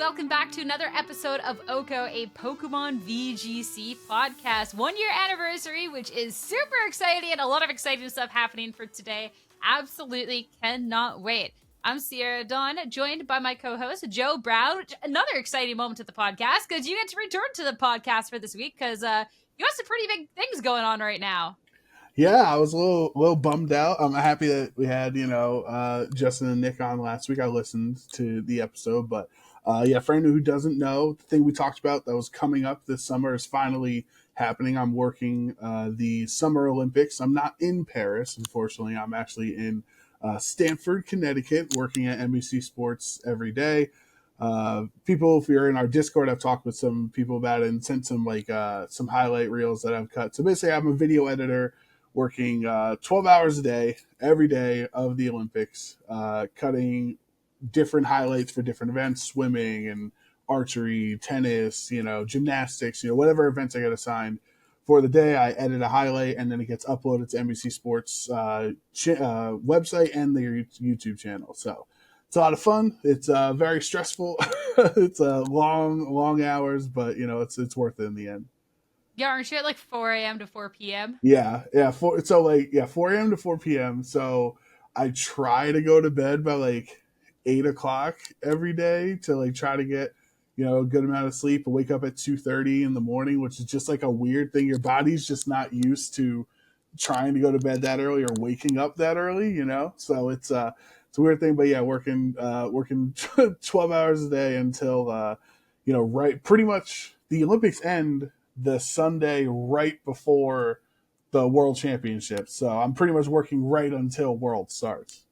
welcome back to another episode of OHKO, a Pokemon VGC podcast. 1 year anniversary, which is super exciting and a lot of exciting stuff happening for today. Absolutely cannot wait. I'm Sierra Dawn, joined by my co-host, Joe Brown. Another exciting moment to the podcast because you get to return to the podcast for this week because you got some pretty big things going on right now. Yeah, I was a little bummed out. I'm happy that we had, Justin and Nick on last week. I listened to the episode, but for anyone who doesn't know, the thing we talked about that was coming up this summer is finally happening. I'm working the Summer Olympics. I'm not in Paris, unfortunately. I'm actually in Stamford, Connecticut, working at NBC Sports every day. People, if you're in our Discord, I've talked with some people about it and sent some some highlight reels that I've cut. So basically, I'm a video editor working 12 hours a day, every day of the Olympics, cutting different highlights for different events, swimming and archery, tennis, gymnastics, whatever events I get assigned for the day. I edit a highlight and then it gets uploaded to NBC Sports website and their YouTube channel. So it's a lot of fun. It's very stressful. It's long hours, but it's worth it in the end. Yeah, aren't you at like 4 a.m. to 4 p.m.? Yeah. 4 a.m. to 4 p.m. So I try to go to bed by 8 o'clock every day to try to get, a good amount of sleep. I wake up at 2:30 in the morning, which is just a weird thing. Your body's just not used to trying to go to bed that early or waking up that early, So it's a weird thing, but yeah, working 12 hours a day until, pretty much the Olympics end the Sunday right before the World Championships. So I'm pretty much working right until World starts.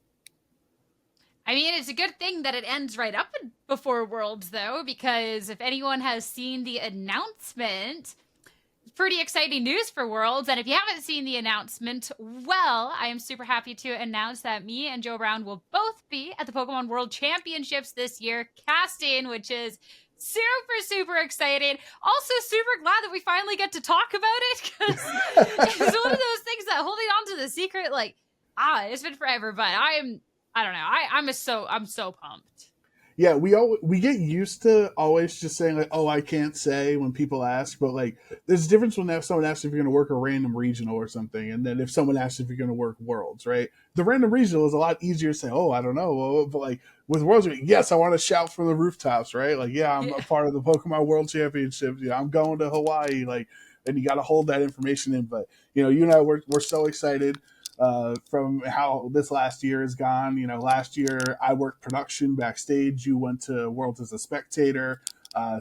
I mean, it's a good thing that it ends right up before Worlds, though, because if anyone has seen the announcement, pretty exciting news for Worlds. And if you haven't seen the announcement, well, I am super happy to announce that me and Joe Brown will both be at the Pokemon World Championships this year, casting, which is super excited. Also super glad that we finally get to talk about it because it's one of those things that holding on to the secret, it's been forever, but I don't know. I'm so pumped. Yeah, we get used to always just saying I can't say when people ask, but there's a difference when someone asks if you're going to work a random regional or something, and then if someone asks if you're going to work Worlds, right? The random regional is a lot easier to say, I don't know, but with Worlds, yes, I want to shout from the rooftops, right? I'm a part of the Pokemon World Championships. I'm going to Hawaii, and you got to hold that information in. But you and I, we're so excited. From how this last year has gone. Last year I worked production backstage. You went to Worlds as a spectator.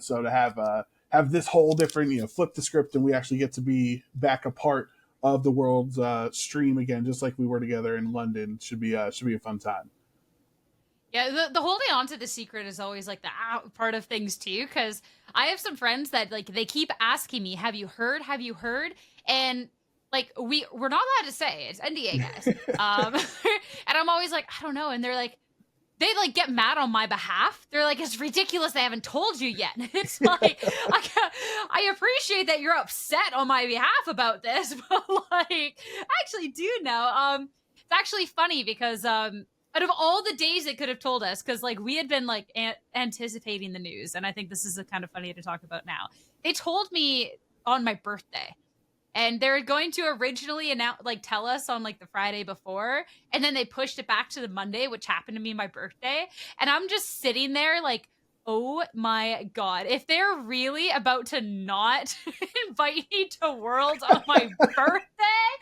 So to have this whole different, flip the script and we actually get to be back a part of the World's stream again, just like we were together in London, should be a fun time. Yeah, the holding on to the secret is always the part of things too, because I have some friends that they keep asking me, have you heard? And we're not allowed to say it's NDA, guys. And I'm always I don't know. And they're they get mad on my behalf. They're it's ridiculous they haven't told you yet. It's I appreciate that you're upset on my behalf about this, but I actually do know. It's actually funny because out of all the days they could have told us, because we had been anticipating the news, and I think this is kind of funny to talk about now. They told me on my birthday. And they're going to originally tell us on the Friday before, and then they pushed it back to the Monday, which happened to be my birthday. And I'm just sitting there oh my God, if they're really about to not invite me to Worlds on my birthday,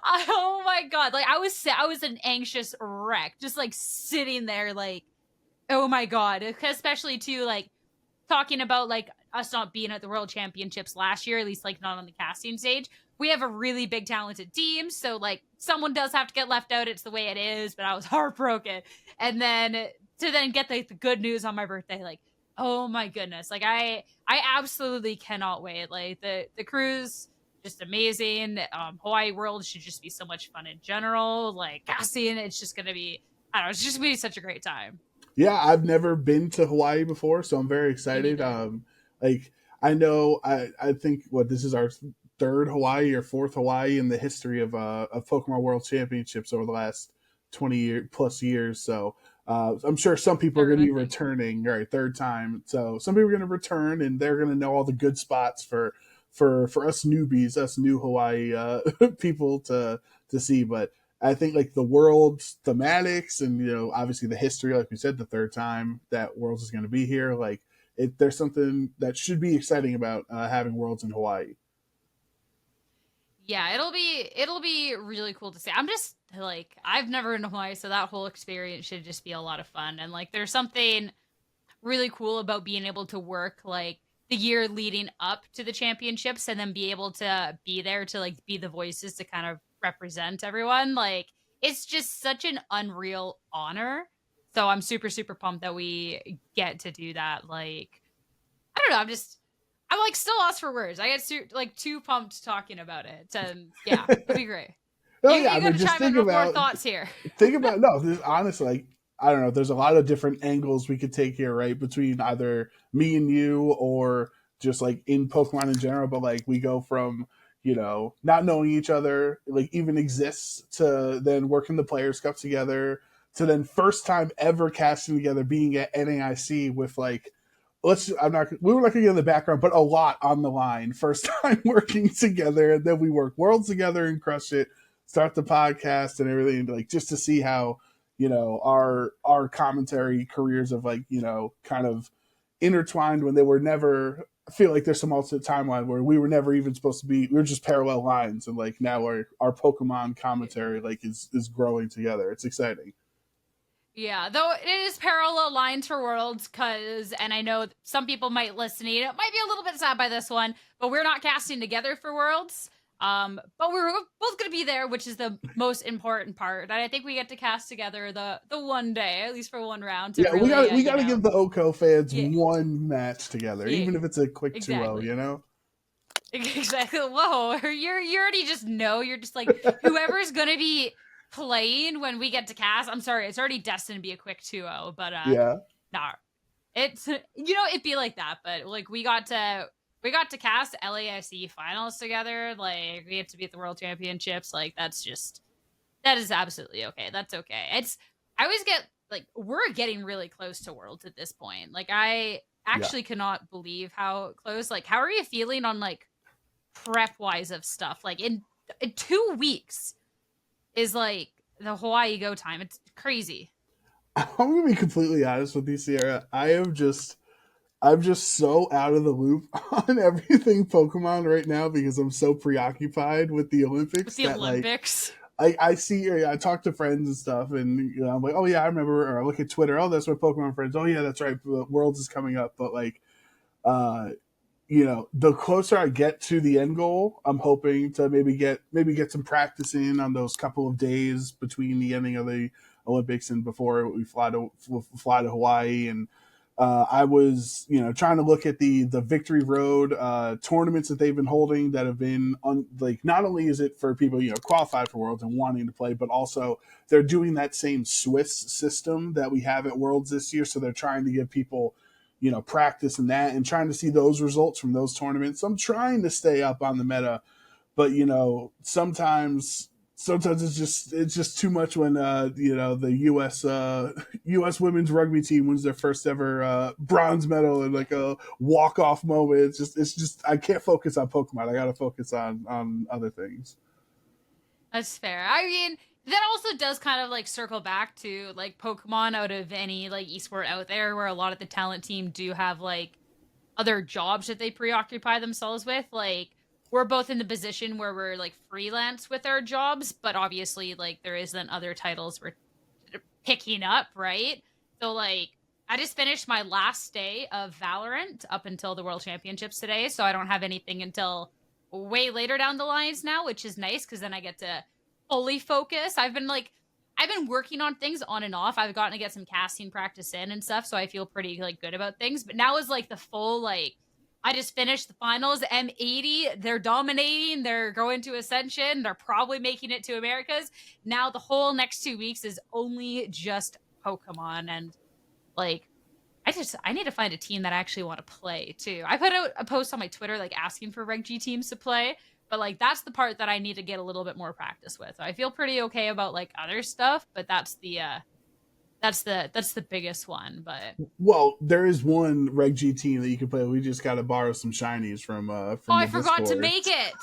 oh my God. I was an anxious wreck, just sitting there oh my God, especially too talking about us not being at the World Championships last year, at least not on the casting stage. We have a really big talented team, so someone does have to get left out. It's the way it is, but I was heartbroken. And then to get the good news on my birthday, oh my goodness, I absolutely cannot wait. The cruise, just amazing. Hawaii World should just be so much fun in general. Casting, it's just gonna be, I don't know, it's just gonna be such a great time. Yeah, I've never been to Hawaii before, so I'm very excited. I know, I think this is our third Hawaii or fourth Hawaii in the history of Pokemon World Championships over the last 20 plus years. So I'm sure some people are Third, going to I be think. returning, right, third time. So some people are going to return, and they're going to know all the good spots for us newbies, us new Hawaii people to see. But I think like the world's thematics and obviously the history, like we said, the third time that Worlds is going to be here, like there's something that should be exciting about having Worlds in Hawaii. Yeah, it'll be really cool to see. I'm just like I've never been to Hawaii, so that whole experience should just be a lot of fun. And like there's something really cool about being able to work like the year leading up to the championships and then be able to be there to like be the voices to kind of represent everyone. Like it's just such an unreal honor. So I'm super super pumped that we get to do that. Like I don't know, I'm like still lost for words. I get like too pumped talking about it. And yeah, it'll be great. Oh yeah, I You got mean, to just chime in with more thoughts here. think about no. Honestly, like I don't know. There's a lot of different angles we could take here, right? Between either me and you, or just like in Pokemon in general. But like we go from not knowing each other, like even exists, to then working the Players Cup together, to then first time ever casting together, being at NAIC with like we were not gonna get in the background, but a lot on the line. First time working together, and then we work Worlds together and crush it. Start the podcast and everything, like just to see how our commentary careers have like kind of intertwined when they were never. I feel like there's some alternate timeline where we were never even supposed to be. We were just parallel lines, and like now our Pokemon commentary like is growing together. It's exciting. Yeah, though it is parallel lines for Worlds, and I know some people might listening, it might be a little bit sad by this one, but we're not casting together for Worlds. But we're both going to be there, which is the most important part. And I think we get to cast together the one day, at least for one round, to Yeah, really, we got to give the OHKO fans yeah, one match together, yeah, even if it's a quick 2-0, exactly. you know? Exactly. Whoa, you already just know. You're just like whoever's gonna be playing when we get to cast. I'm sorry, it's already destined to be a quick 2-0, but Yeah. nah, it's it'd be like that. But like we got to cast LAFC finals together. Like we get to be at the World Championships. Like that is absolutely okay. That's okay. I always get like we're getting really close to Worlds at this point. Like I Yeah. actually cannot believe how close. Like how are you feeling on like prep wise of stuff? Like in 2 weeks is like the Hawaii go time. It's crazy. I'm gonna be completely honest with you, Sierra. I'm just so out of the loop on everything Pokemon right now because I'm so preoccupied with the With Olympics the that like Olympics. I see I talk to friends and stuff, and I'm like, oh yeah, I remember. Or I look at Twitter. Oh, that's my Pokemon friends. Oh yeah, that's right. Worlds is coming up, but like, uh, the closer I get to the end goal, I'm hoping to maybe get some practice in on those couple of days between the ending of the Olympics and before we fly to Hawaii. And I was trying to look at the Victory Road tournaments that they've been holding that have been on, like, not only is it for people qualified for Worlds and wanting to play, but also they're doing that same Swiss system that we have at Worlds this year. So they're trying to give people practice in that and trying to see those results from those tournaments. I'm trying to stay up on the meta, but sometimes it's just too much when the US women's rugby team wins their first ever bronze medal in like a walk off moment. It's just I can't focus on Pokemon. I got to focus on other things. That's fair. I mean, that also does kind of like circle back to like Pokemon out of any like esport out there where a lot of the talent team do have like other jobs that they preoccupy themselves with. Like we're both in the position where we're like freelance with our jobs, but obviously like there is then other titles we're picking up, right? So like I just finished my last day of Valorant up until the World Championships today, so I don't have anything until way later down the lines now, which is nice because then I get to fully focus. I've been working on things on and off. I've gotten to get some casting practice in and stuff, so I feel pretty like good about things. But now is like the full like I just finished the finals. M80, they're dominating. They're going to Ascension. They're probably making it to Americas. Now the whole next 2 weeks is only just Pokemon, and like I need to find a team that I actually want to play too. I put out a post on my Twitter like asking for Reg G teams to play, but like that's the part that I need to get a little bit more practice with. So I feel pretty okay about like other stuff, but That's the biggest one, but Well, there is one Reg G team that you can play. We just got to borrow some shinies oh, from I the forgot to Discord. make it.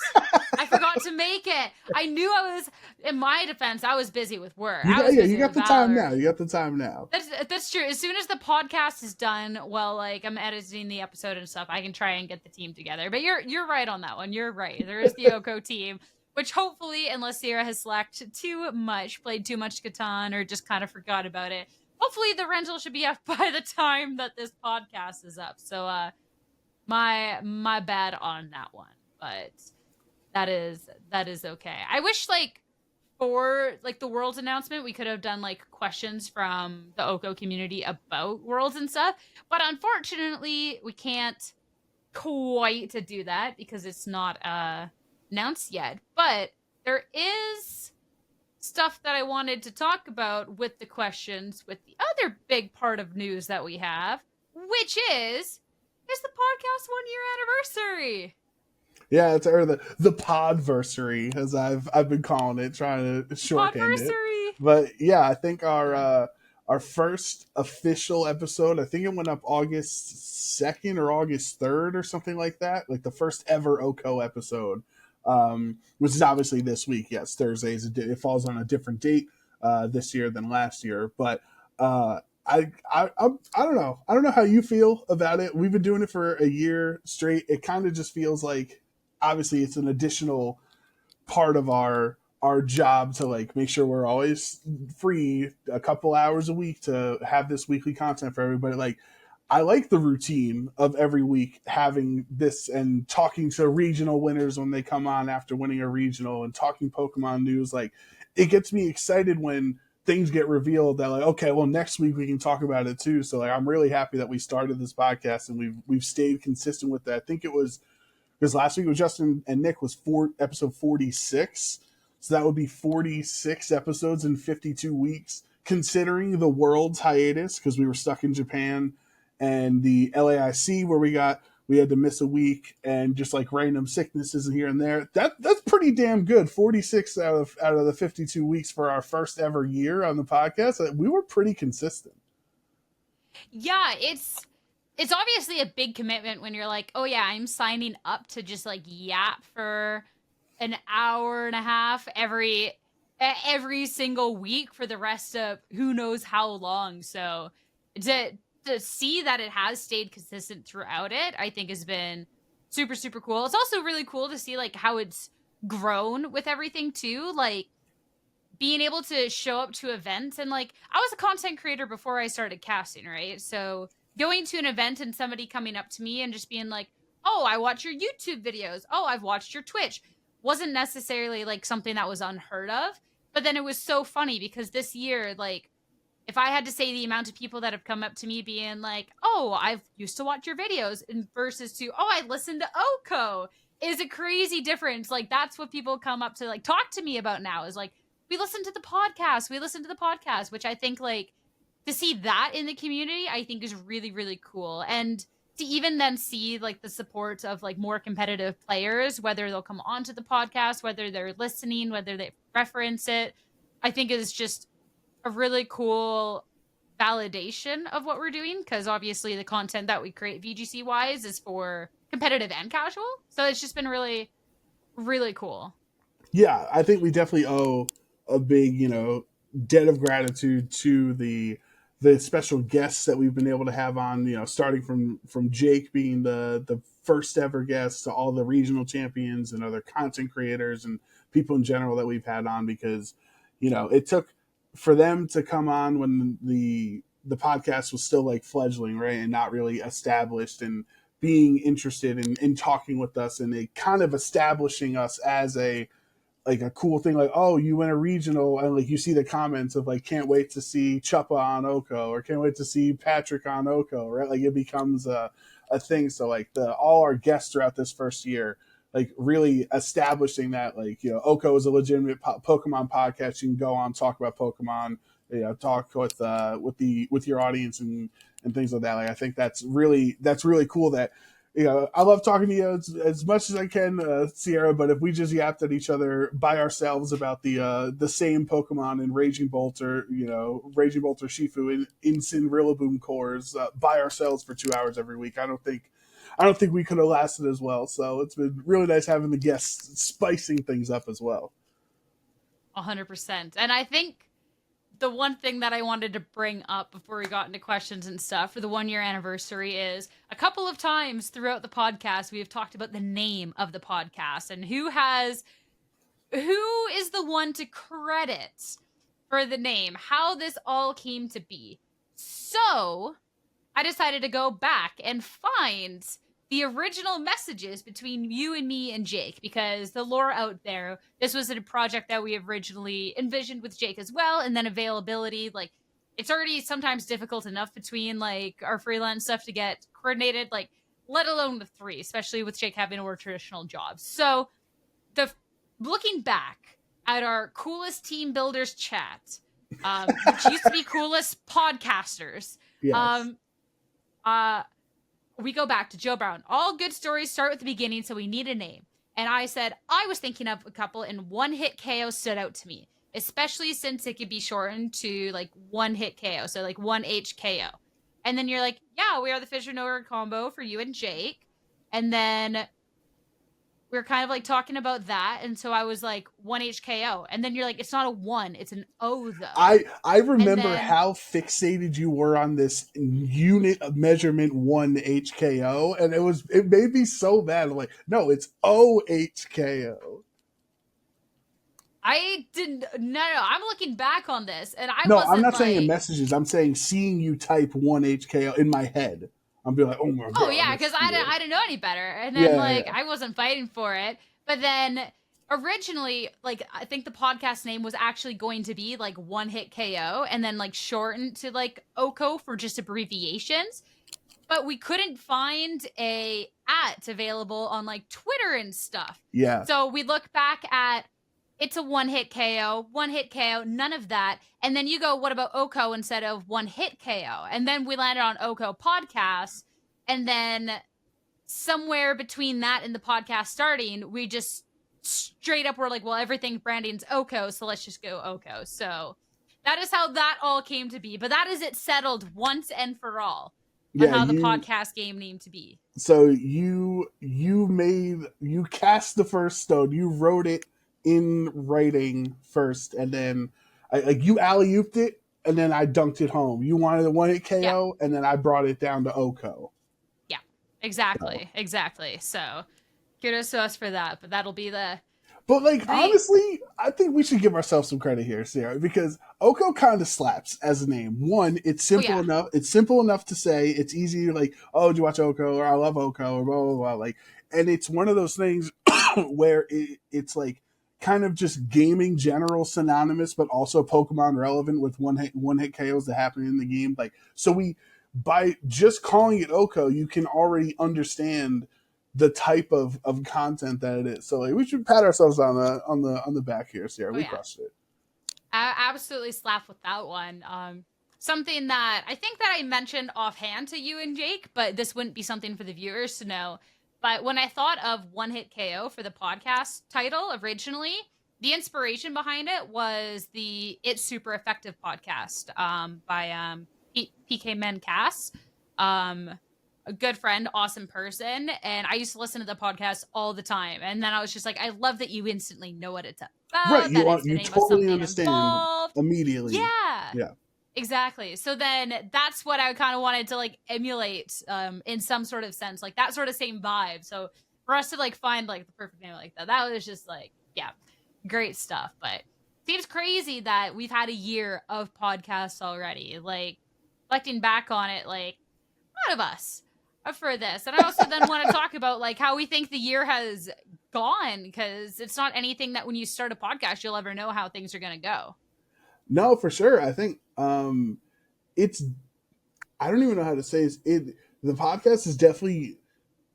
I forgot to make it. I knew I was. In my defense, I was busy with work. I was You busy got with the time Valor. now. You got the time now. That's true. As soon as the podcast is done, well, like I'm editing the episode and stuff, I can try and get the team together. But you're right on that one. You're right. There is the OHKO team, which hopefully, unless Sierra has slacked too much, played too much Catan, or just kind of forgot about it, hopefully the rental should be up by the time that this podcast is up. So my bad on that one, but that is okay. I wish like for like the Worlds announcement, we could have done like questions from the OHKO community about Worlds and stuff, but unfortunately, we can't quite to do that because it's not announced yet. But there is stuff that I wanted to talk about with the questions with the other big part of news that we have, which is the podcast 1 year anniversary. Yeah, it's or the podversary, as I've been calling it, trying to shorthand it. Podversary. But yeah, I think our first official episode, I think it went up August 2nd or August 3rd or something like that. Like the first ever OHKO episode, which is obviously this week. Yes, Thursdays. It falls on a different date this year than last year, but. I don't know. I don't know how you feel about it. We've been doing it for a year straight. It kind of just feels like, obviously, it's an additional part of our job to like make sure we're always free a couple hours a week to have this weekly content for everybody. Like, I like the routine of every week having this and talking to regional winners when they come on after winning a regional and talking Pokemon news. Like, it gets me excited when things get revealed that like, okay, well, next week we can talk about it too. So like, I'm really happy that we started this podcast and we've stayed consistent with that. I think it was because last week with Justin and Nick was episode 46. So that would be 46 episodes in 52 weeks, considering the world's hiatus because we were stuck in Japan and the LAIC where we had to miss a week and just like random sicknesses here and there. That's pretty damn good. 46 out of the 52 weeks for our first ever year on the podcast. We were pretty consistent. Yeah, it's obviously a big commitment when you're like, oh yeah, I'm signing up to just like yap for an hour and a half every single week for the rest of who knows how long. So to see that it has stayed consistent throughout it, I think has been super, super cool. It's also really cool to see like how it's grown with everything too. Like being able to show up to events and like I was a content creator before I started casting, right? So going to an event and somebody coming up to me and just being like, oh, I watch your YouTube videos. Oh, I've watched your Twitch. Wasn't necessarily like something that was unheard of. But then it was so funny because this year, like, if I had to say the amount of people that have come up to me being like, oh, I've used to watch your videos and versus to, oh, I listened to OHKO is a crazy difference. Like, that's what people come up to like talk to me about now is like, we listen to the podcast. We listen to the podcast, which I think like to see that in the community, I think is really, really cool. And to even then see like the support of like more competitive players, whether they'll come onto the podcast, whether they're listening, whether they reference it, I think is just a really cool validation of what we're doing. Cause obviously the content that we create VGC wise is for competitive and casual. So it's just been really, really cool. Yeah, I think we definitely owe a big, debt of gratitude to the special guests that we've been able to have on, starting from Jake being the first ever guest to all the regional champions and other content creators and people in general that we've had on because, it took for them to come on when the podcast was still like fledgling, right? And not really established and being interested in talking with us and it kind of establishing us as a cool thing, like, oh, you win a regional, and like you see the comments of like, can't wait to see Chuppa on OHKO or can't wait to see Patrick on OHKO, right? Like it becomes a thing. So like all our guests throughout this first year, like really establishing that like, OHKO is a legitimate Pokemon podcast. You can go on, talk about Pokemon, talk with your audience and things like that. Like I think that's really cool that I love talking to you as much as I can, Sierra. But if we just yapped at each other by ourselves about the same Pokemon in Raging Bolt or Raging Bolt or Shifu in Incin Rillaboom cores by ourselves for 2 hours every week, I don't think we could have lasted as well. So it's been really nice having the guests spicing things up as well. 100%. And I think the one thing that I wanted to bring up before we got into questions and stuff for the 1 year anniversary is a couple of times throughout the podcast, we have talked about the name of the podcast and who is the one to credit for the name, how this all came to be. So I decided to go back and find the original messages between you and me and Jake, because the lore out there, this was a project that we originally envisioned with Jake as well, and then availability, like, it's already sometimes difficult enough between, like, our freelance stuff to get coordinated, like, let alone the three, especially with Jake having a more traditional job. So, looking back at our coolest team builders chat, which used to be coolest podcasters, Yes. we go back to Joe Brown. All good stories start with the beginning, so we need a name. And I said, I was thinking of a couple, and One Hit KO stood out to me, especially since it could be shortened to, like, One Hit KO, so, like, 1HKO. And then you're like, yeah, we are the Fisher Nora combo for you and Jake. And then we were kind of, like, talking about that, and so I was like, 1HKO. And then you're like, it's not a 1, it's an O, though. I remember how fixated you were on this unit of measurement 1HKO, and it made me so bad. I'm like, no, it's OHKO. I didn't. No, I'm looking back on this, and I'm not saying in messages. I'm saying seeing you type 1HKO in my head. I'm being like, oh my god. Oh yeah, because I didn't know any better, and then I wasn't fighting for it. But then originally, like, I think the podcast name was actually going to be like One Hit KO, and then like shortened to like OHKO for just abbreviations. But we couldn't find a @ available on like Twitter and stuff. Yeah. So we look back at it's a One Hit KO, none of that. And then you go, what about OHKO instead of One Hit KO? And then we landed on OHKO podcast. And then somewhere between that and the podcast starting, we just straight up were like, well, everything branding's OHKO, so let's just go OHKO. So that is how that all came to be. But that is it settled once and for all on how the podcast game named to be. So you cast the first stone, you wrote it in writing first, and then you alley-ooped it, and then I dunked it home. You wanted a 1-hit KO, and then I brought it down to OHKO. Yeah, exactly. So kudos to us for that, but that'll be the... But, like, honestly, I think we should give ourselves some credit here, Sarah, because OHKO kind of slaps as a name. One, it's simple enough. It's simple enough to say. It's easy to, like, oh, do you watch OHKO? Or I love OHKO, or blah, blah, blah. Like, and it's one of those things where it's, like, kind of just gaming general synonymous, but also Pokemon relevant with one hit KOs that happen in the game. Like, so by just calling it OHKO, you can already understand the type of content that it is. So like, we should pat ourselves on the back here, Sarah. We crushed it. I absolutely slapped with that one. Something that I think that I mentioned offhand to you and Jake, but this wouldn't be something for the viewers to know. But when I thought of One Hit KO for the podcast title originally, the inspiration behind it was the It's Super Effective podcast by PK Men Cass. A good friend, awesome person. And I used to listen to the podcast all the time. And then I was just like, I love that you instantly know what it's about. Right, you totally understand involved. Immediately. Yeah. Exactly. So then that's what I kind of wanted to like emulate in some sort of sense, like that sort of same vibe. So for us to like find like the perfect name like that was just like, yeah, great stuff. But seems crazy that we've had a year of podcasts already. Like reflecting back on it, like a lot of us are for this. And I also then want to talk about like how we think the year has gone, because it's not anything that when you start a podcast, you'll ever know how things are going to go. No, for sure. I think it's, I don't even know how to say this. The podcast is definitely,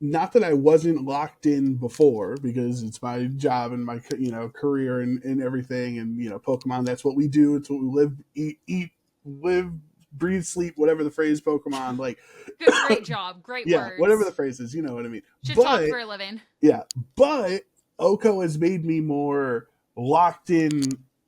not that I wasn't locked in before, because it's my job and my career and everything, and Pokemon, that's what we do. It's what we live, eat, live, breathe, sleep, whatever the phrase Pokemon, like, Great job. Great yeah, whatever the words. phrase is, you know what I mean. Should talk But for a living. yeah, but OHKO has made me more locked in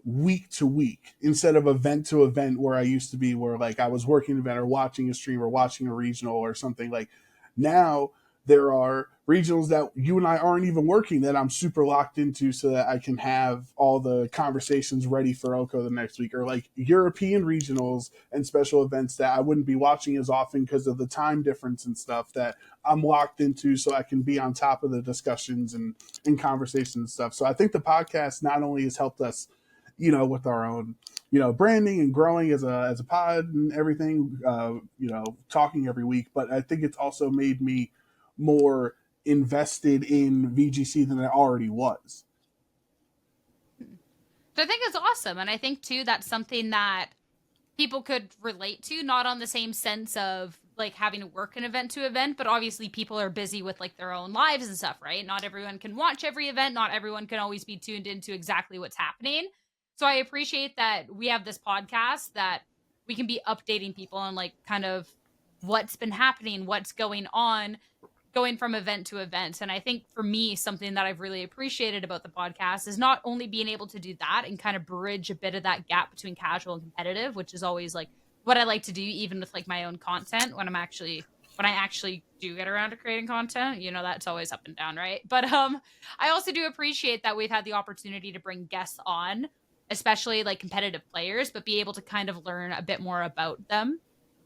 week to week instead of event to event where I used to be, where like I was working an event or watching a stream or watching a regional or something. Like now there are regionals that you and I aren't even working that I'm super locked into so that I can have all the conversations ready for OHKO the next week, or like European regionals and special events that I wouldn't be watching as often because of the time difference and stuff that I'm locked into so I can be on top of the discussions and conversations and stuff. So I think the podcast not only has helped us, with our own, branding and growing as a pod and everything, talking every week, but I think it's also made me more invested in VGC than I already was. So I think it's awesome. And I think, too, that's something that people could relate to, not on the same sense of like having to work an event to event, but obviously people are busy with like their own lives and stuff, right? Not everyone can watch every event. Not everyone can always be tuned into exactly what's happening. So I appreciate that we have this podcast that we can be updating people on like kind of what's been happening, what's going on, going from event to event. And I think for me, something that I've really appreciated about the podcast is not only being able to do that and kind of bridge a bit of that gap between casual and competitive, which is always like what I like to do, even with like my own content when I actually do get around to creating content, that's always up and down, right? But I also do appreciate that we've had the opportunity to bring guests on, especially like competitive players, but be able to kind of learn a bit more about them.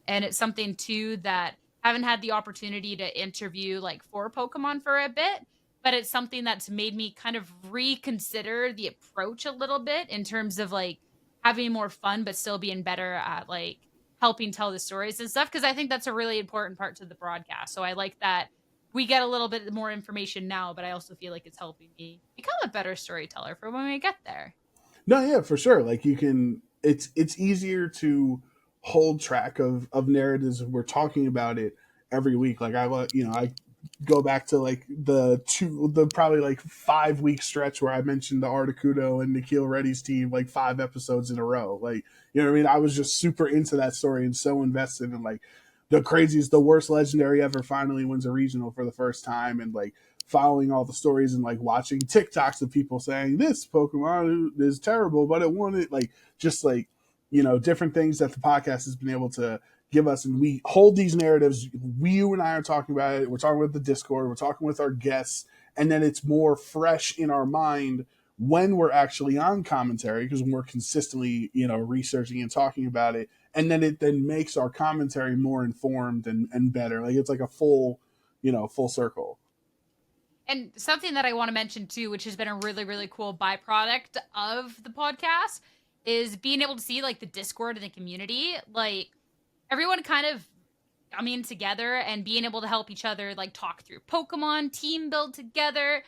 And it's something too that haven't had the opportunity to interview like for Pokemon for a bit, but it's something that's made me kind of reconsider the approach a little bit in terms of like having more fun, but still being better at like helping tell the stories and stuff. Cause I think that's a really important part to the broadcast. So I like that we get a little bit more information now, but I also feel like it's helping me become a better storyteller for when we get there. No, yeah, for sure. Like you can, it's easier to hold track of narratives if we're talking about it every week. Like I go back to like the probably like 5 week stretch where I mentioned the Articuno and Nikhil Reddy's team like 5 episodes in a row. Like, you know what I mean? I was just super into that story and so invested in like the worst legendary ever finally wins a regional for the first time, and like following all the stories and like watching TikToks of people saying this Pokemon is terrible, but it won it. Like just like, different things that the podcast has been able to give us. And we hold these narratives. You and I are talking about it. We're talking with the Discord. We're talking with our guests. And then it's more fresh in our mind when we're actually on commentary, because we're consistently, researching and talking about it. And then it then makes our commentary more informed and better. Like it's like a full circle. And something that I want to mention too, which has been a really, really cool byproduct of the podcast, is being able to see like the Discord and the community, like everyone kind of coming together and being able to help each other, like talk through Pokemon, team build together,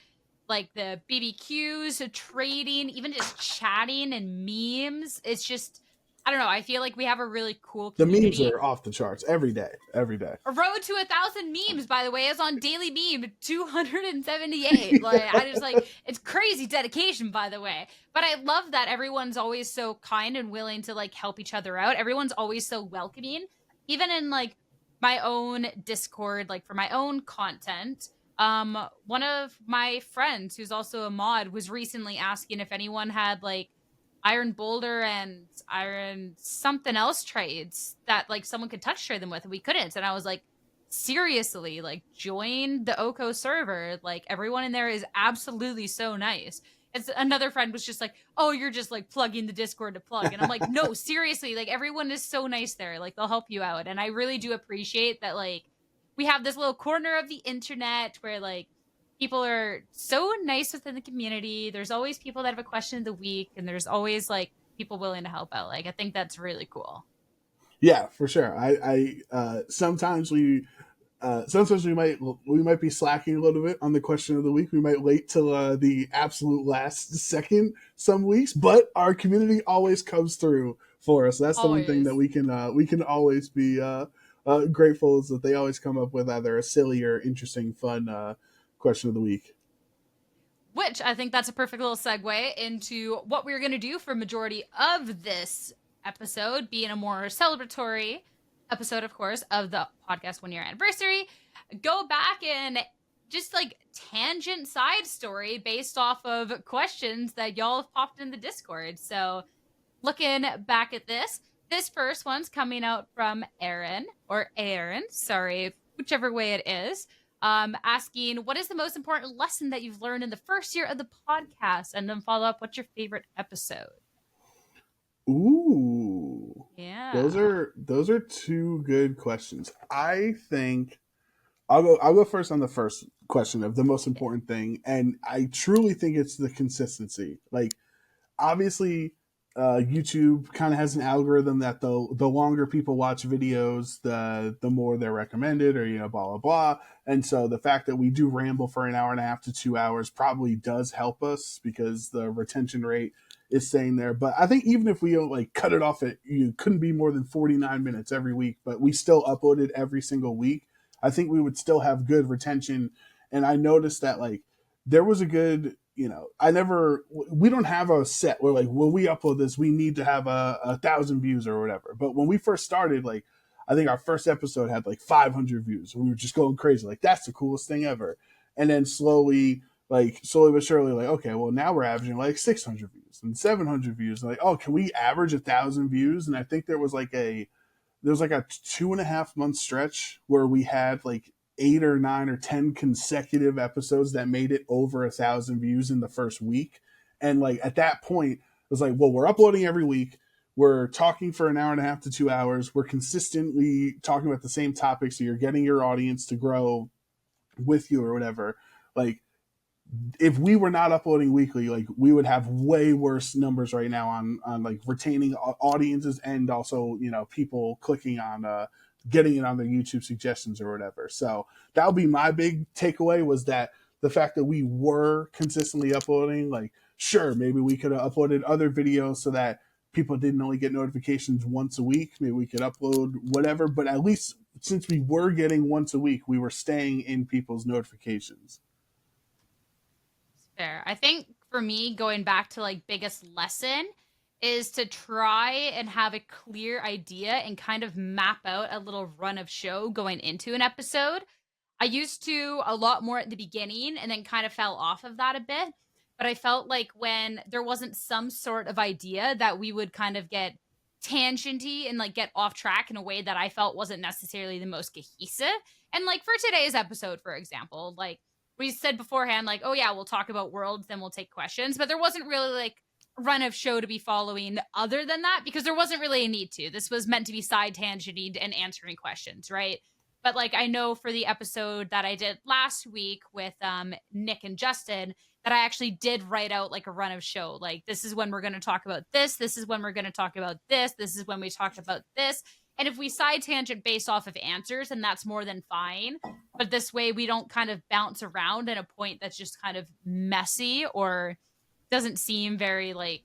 like the BBQs, trading, even just chatting and memes. It's just, I don't know. I feel like we have a really cool The memes community. are off the charts every day. Every day. A road to 1,000 memes, by the way, is on Daily Meme 278. Like, I just like, it's crazy dedication, by the way. But I love that everyone's always so kind and willing to like help each other out. Everyone's always so welcoming, even in like my own Discord, like for my own content. One of my friends who's also a mod was recently asking if anyone had like Iron Boulder and Iron something else trades that like someone could touch trade them with, and we couldn't. And I was like, seriously, like join the OHKO server. Like everyone in there is absolutely so nice. It's another friend was just like, oh, you're just like plugging the Discord to plug. And I'm like, no, seriously, like everyone is so nice there. Like they'll help you out. And I really do appreciate that like we have this little corner of the internet where like people are so nice within the community. There's always people that have a question of the week, and there's always like people willing to help out. Like I think that's really cool. Yeah, for sure. I sometimes we might be slacking a little bit on the question of the week. We might wait till the absolute last second some weeks, but our community always comes through for us. That's the one thing that Always. we can always be grateful, is that they always come up with either a silly or interesting, fun question of the week. Which I think that's a perfect little segue into what we're going to do for majority of this episode being a more celebratory episode, of course, of the podcast 1 year anniversary, go back and just like tangent side story based off of questions that y'all have popped in the Discord. So looking back at this first one's coming out from Aaron, or Aaron, sorry, whichever way it is, asking, what is the most important lesson that you've learned in the first year of the podcast? And then follow up, what's your favorite episode? Ooh. Yeah. Those are two good questions. I think I'll go first on the first question of the most important thing, and I truly think it's the consistency. Like, obviously, YouTube kind of has an algorithm that the longer people watch videos, the more they're recommended, or blah blah blah. And so the fact that we do ramble for an hour and a half to 2 hours probably does help us because the retention rate is staying there. But I think even if we don't like cut it off at you couldn't be more than 49 minutes every week, but we still uploaded every single week, I think we would still have good retention. And I noticed that like there was a good, we don't have a set where like when we upload this we need to have 1,000 views or whatever. But when we first started, like I think our first episode had like 500 views, and we were just going crazy, like that's the coolest thing ever. And then slowly but surely, like, okay, well now we're averaging like 600 views and 700 views, like, oh, can we average 1,000 views? And I think there was like a 2.5 month stretch where we had like 8 or 9 or 10 consecutive episodes that made it over 1,000 views in the first week. And like at that point, it was like, well, we're uploading every week. We're talking for an hour and a half to 2 hours. We're consistently talking about the same topic. So you're getting your audience to grow with you or whatever. Like, if we were not uploading weekly, like we would have way worse numbers right now on like retaining audiences, and also people clicking on getting it on their YouTube suggestions or whatever. So that would be my big takeaway, was that the fact that we were consistently uploading. Like, sure, maybe we could have uploaded other videos so that people didn't only get notifications once a week. Maybe we could upload whatever, but at least since we were getting once a week, we were staying in people's notifications. Fair. I think for me, going back to like biggest lesson is to try and have a clear idea and kind of map out a little run of show going into an episode. I used to a lot more at the beginning and then kind of fell off of that a bit. But I felt like when there wasn't some sort of idea, that we would kind of get tangenty and like get off track in a way that I felt wasn't necessarily the most cohesive. And like for today's episode, for example, like we said beforehand, like, oh yeah, we'll talk about worlds, then we'll take questions. But there wasn't really like a run of show to be following other than that, because there wasn't really a need to. This was meant to be side tangenting and answering questions, right? But like I know for the episode that I did last week with Nick and Justin, that I actually did write out like a run of show. Like, this is when we're going to talk about this. This is when we're going to talk about this. This is when we talk about this. And if we side tangent based off of answers, then that's more than fine. But this way we don't kind of bounce around at a point that's just kind of messy or doesn't seem very like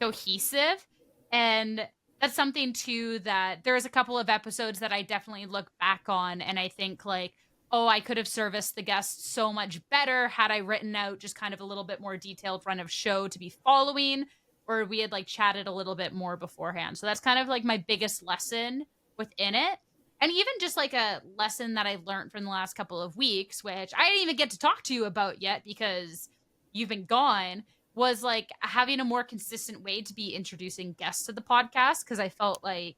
cohesive. And that's something too that there's a couple of episodes that I definitely look back on and I think like, oh, I could have serviced the guests so much better had I written out just kind of a little bit more detailed run of show to be following, or we had like chatted a little bit more beforehand. So that's kind of like my biggest lesson within it. And even just like a lesson that I learned from the last couple of weeks, which I didn't even get to talk to you about yet because you've been gone, was like having a more consistent way to be introducing guests to the podcast. Cause I felt like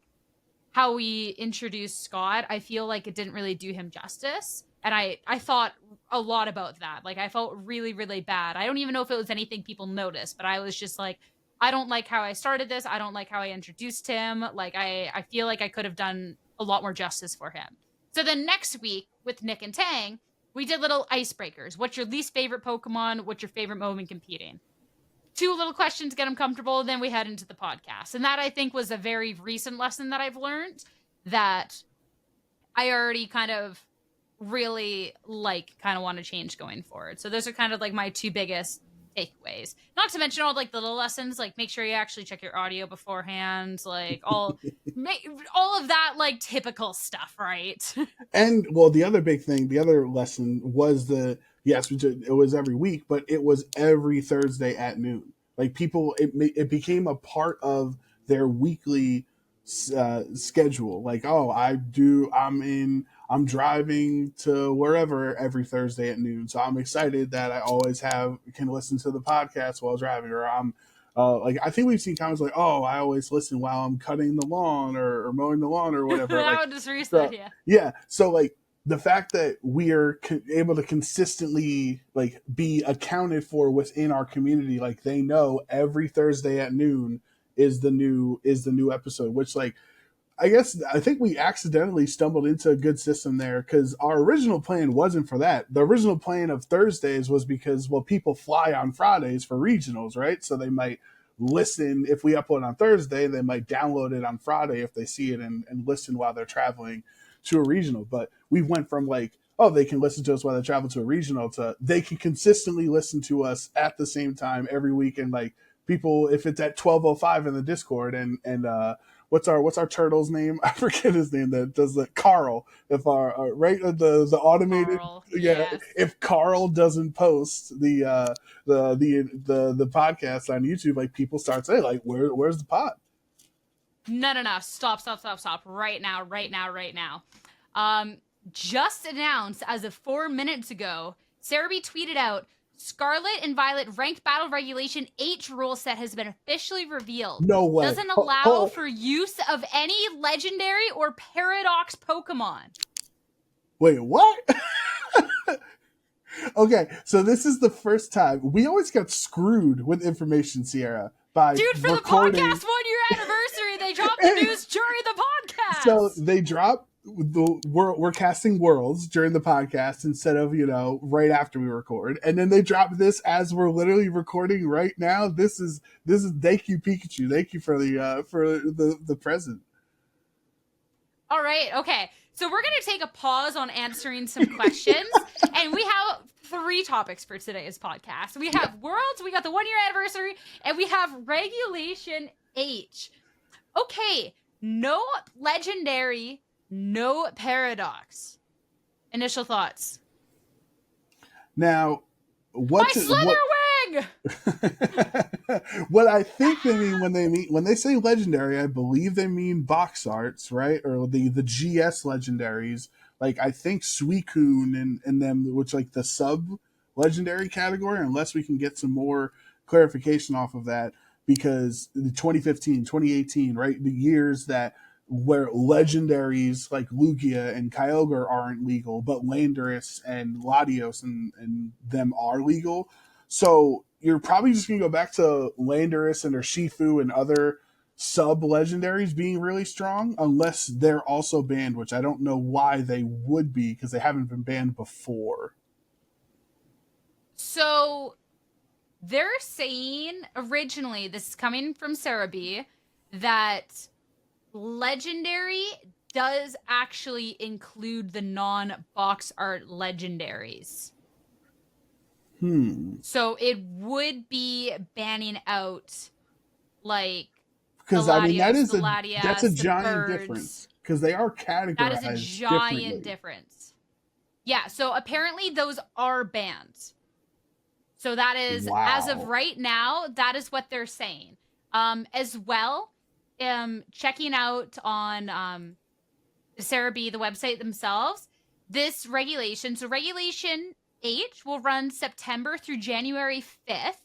how we introduced Scott, I feel like it didn't really do him justice. And I thought a lot about that. Like I felt really, really bad. I don't even know if it was anything people noticed, but I was just like, I don't like how I started this. I don't like how I introduced him. Like I feel like I could have done a lot more justice for him. So then next week with Nick and Tang, we did little icebreakers. What's your least favorite Pokemon? What's your favorite moment competing? Two little questions, get them comfortable, then we head into the podcast. And that I think was a very recent lesson that I've learned that I already kind of really kind of want to change going forward. So those are kind of like my two biggest takeaways. Not to mention all like the little lessons, like make sure you actually check your audio beforehand, like all of that like typical stuff, right? And well, the other big thing, the other lesson was it was every week, but it was every Thursday at noon. Like people, it became a part of their weekly schedule. Like, oh, I'm driving to wherever every Thursday at noon, so I'm excited that I always can listen to the podcast while driving. Or I'm like, I think we've seen comments like, "Oh, I always listen while I'm cutting the lawn or mowing the lawn or whatever." I Like, would just reset, so yeah. yeah, so like the fact that we are able to consistently like be accounted for within our community, like they know every Thursday at noon is the new episode, which like I think we accidentally stumbled into a good system there because our original plan wasn't for that. The original plan of Thursdays was because, well, people fly on Fridays for regionals, right? So they might listen if we upload on Thursday, they might download it on Friday if they see it and listen while they're traveling to a regional. But we went from like, oh, they can listen to us while they travel to a regional to they can consistently listen to us at the same time every week. And like people, if it's at 12:05 in the Discord and what's our turtle's name? I forget his name. That does the Carl. If our right the automated Carl, yeah, yes. if Carl doesn't post the podcast on YouTube, like people start saying like where's the pod? No. Stop. Right now. Just announced as of 4 minutes ago, Cerebi tweeted out, Scarlet and Violet ranked battle regulation H rule set has been officially revealed. No way. Doesn't allow for use of any legendary or paradox Pokemon. Wait, what? Okay, so this is the first time. We always got screwed with information, Sierra, by Dude, for recording. the podcast 1 year anniversary, they dropped the news during the podcast. So they dropped we're casting worlds during the podcast instead of, right after we record. And then they drop this as we're literally recording right now. This is thank you, Pikachu. Thank you for the present. All right, okay. So we're going to take a pause on answering some questions. And we have 3 topics for today's podcast. We have worlds, we got the 1 year anniversary, and we have regulation H. Okay, no legendary, no paradox. Initial thoughts. Now, My Slitherwing! What I think they mean when they say legendary, I believe they mean box arts, right? Or the GS legendaries. Like I think Suicune and them, which like the sub legendary category, unless we can get some more clarification off of that, because the 2015, 2018, right? The years that where legendaries like Lugia and Kyogre aren't legal, but Landorus and Latios and them are legal. So you're probably just going to go back to Landorus and Urshifu and other sub-legendaries being really strong, unless they're also banned, which I don't know why they would be, because they haven't been banned before. So they're saying, originally, this is coming from Cerebi, that legendary does actually include the non-box art legendaries. So it would be banning out like because I mean that's a giant difference because they are categorized. That is a giant difference. Yeah, so apparently those are banned. So that is as of right now, that is what they're saying. As well, checking out on Cerebi, the website themselves, this regulation. So regulation H will run September through January 5th,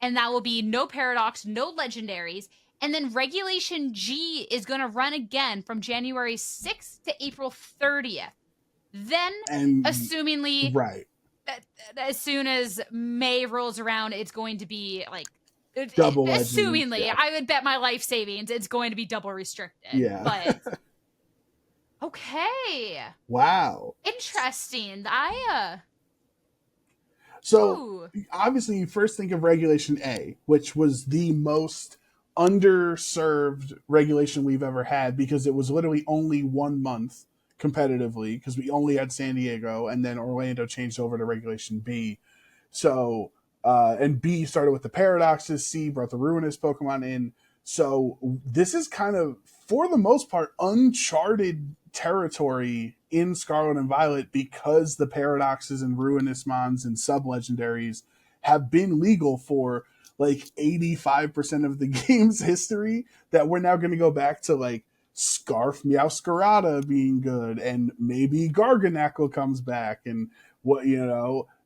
and that will be no paradox, no legendaries. And then regulation G is going to run again from January 6th to April 30th. Then, assumingly, right, as soon as May rolls around, it's going to be like double. Assumingly, I would bet my life savings it's going to be double restricted. Yeah, but okay. Wow. Interesting. So obviously you first think of regulation A, which was the most underserved regulation we've ever had because it was literally only 1 month competitively because we only had San Diego and then Orlando changed over to regulation B. So, and B started with the paradoxes, C brought the ruinous Pokemon in. So this is kind of, for the most part, uncharted territory in Scarlet and Violet because the paradoxes and ruinous mons and sub-legendaries have been legal for like 85% of the game's history, that we're now going to go back to like Scarf Meowscarada being good, and maybe Garganacl comes back, and what,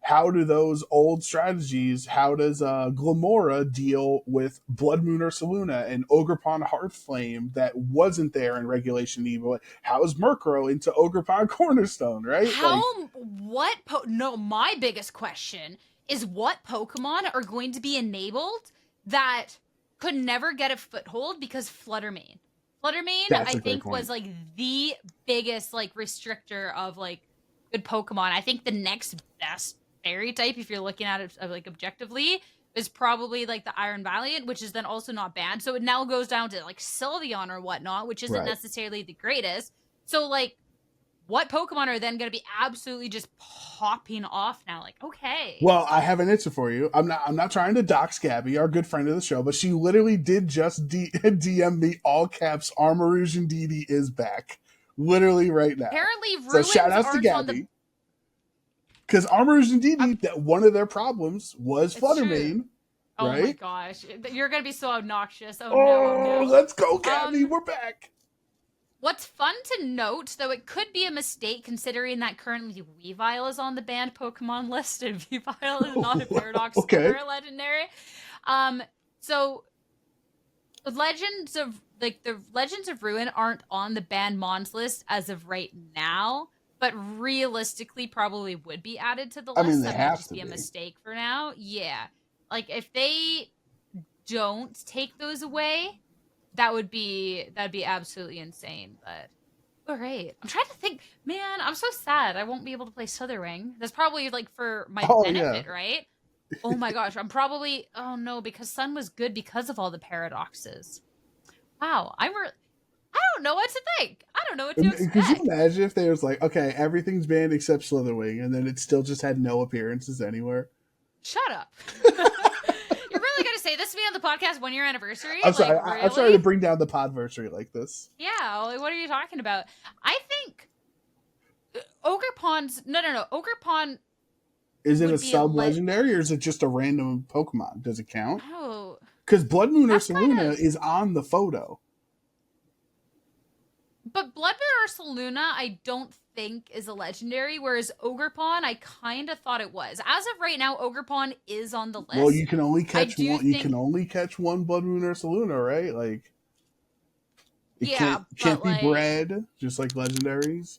how do those old strategies, how does Glamora deal with Blood Moon Ursaluna and Ogerpon Hearthflame that wasn't there in Regulation Evo? How is Murkrow into Ogerpon Cornerstone, right? No, my biggest question is what Pokemon are going to be enabled that could never get a foothold because Fluttermane. Fluttermane, I think, was like the biggest like restrictor of like good Pokemon. I think the next best fairy type, if you're looking at it like objectively, is probably like the Iron Valiant, which is then also not bad. So it now goes down to like Sylveon or whatnot, which isn't necessarily the greatest. So like, what Pokemon are then going to be absolutely just popping off now? Like, okay. Well, I have an answer for you. I'm not trying to dox Gabby, our good friend of the show, but she literally did just DM me all caps. Armarouge and Indeedee is back, literally right now. Apparently, so shout outs to Gabby, because Armarouge and Indeedee, that one of their problems was Fluttermane. Oh right? my gosh, you're going to be so obnoxious. Oh no. Let's go, Gabby. We're back. What's fun to note, though it could be a mistake considering that currently Weavile is on the banned Pokemon list and Weavile is not a Paradox or a Legendary. So the Legends of Ruin aren't on the banned Mons list as of right now, but realistically probably would be added to the list. I mean, they that have might just be a mistake for now. Yeah. Like if they don't take those away, that'd be absolutely insane. But all right, I'm trying to think. Man, I'm so sad I won't be able to play Slitherwing. That's probably like for my benefit, right? Oh my gosh, I'm probably because Sun was good because of all the paradoxes. Wow, I don't know what to think. I don't know what to expect. Could you imagine if there was like, okay, everything's banned except Slitherwing, and then it still just had no appearances anywhere? Shut up. You're really going to say this to me on the podcast 1 year anniversary? I'm sorry. Really? I'm sorry to bring down the podversary like this. Yeah, like, what are you talking about? I think Ogerpon's... No. Ogerpon... Is it a sub-legendary or is it just a random Pokemon? Does it count? Oh. Because Blood Moon Ursaluna is on the photo. But Blood Moon Ursaluna, I don't think is a legendary, whereas Ogerpon, I kind of thought it was. As of right now, Ogerpon is on the list. Well, you can only catch one. You can only catch one Blood Moon Ursaluna, right? Like, it can't be bred, just like legendaries.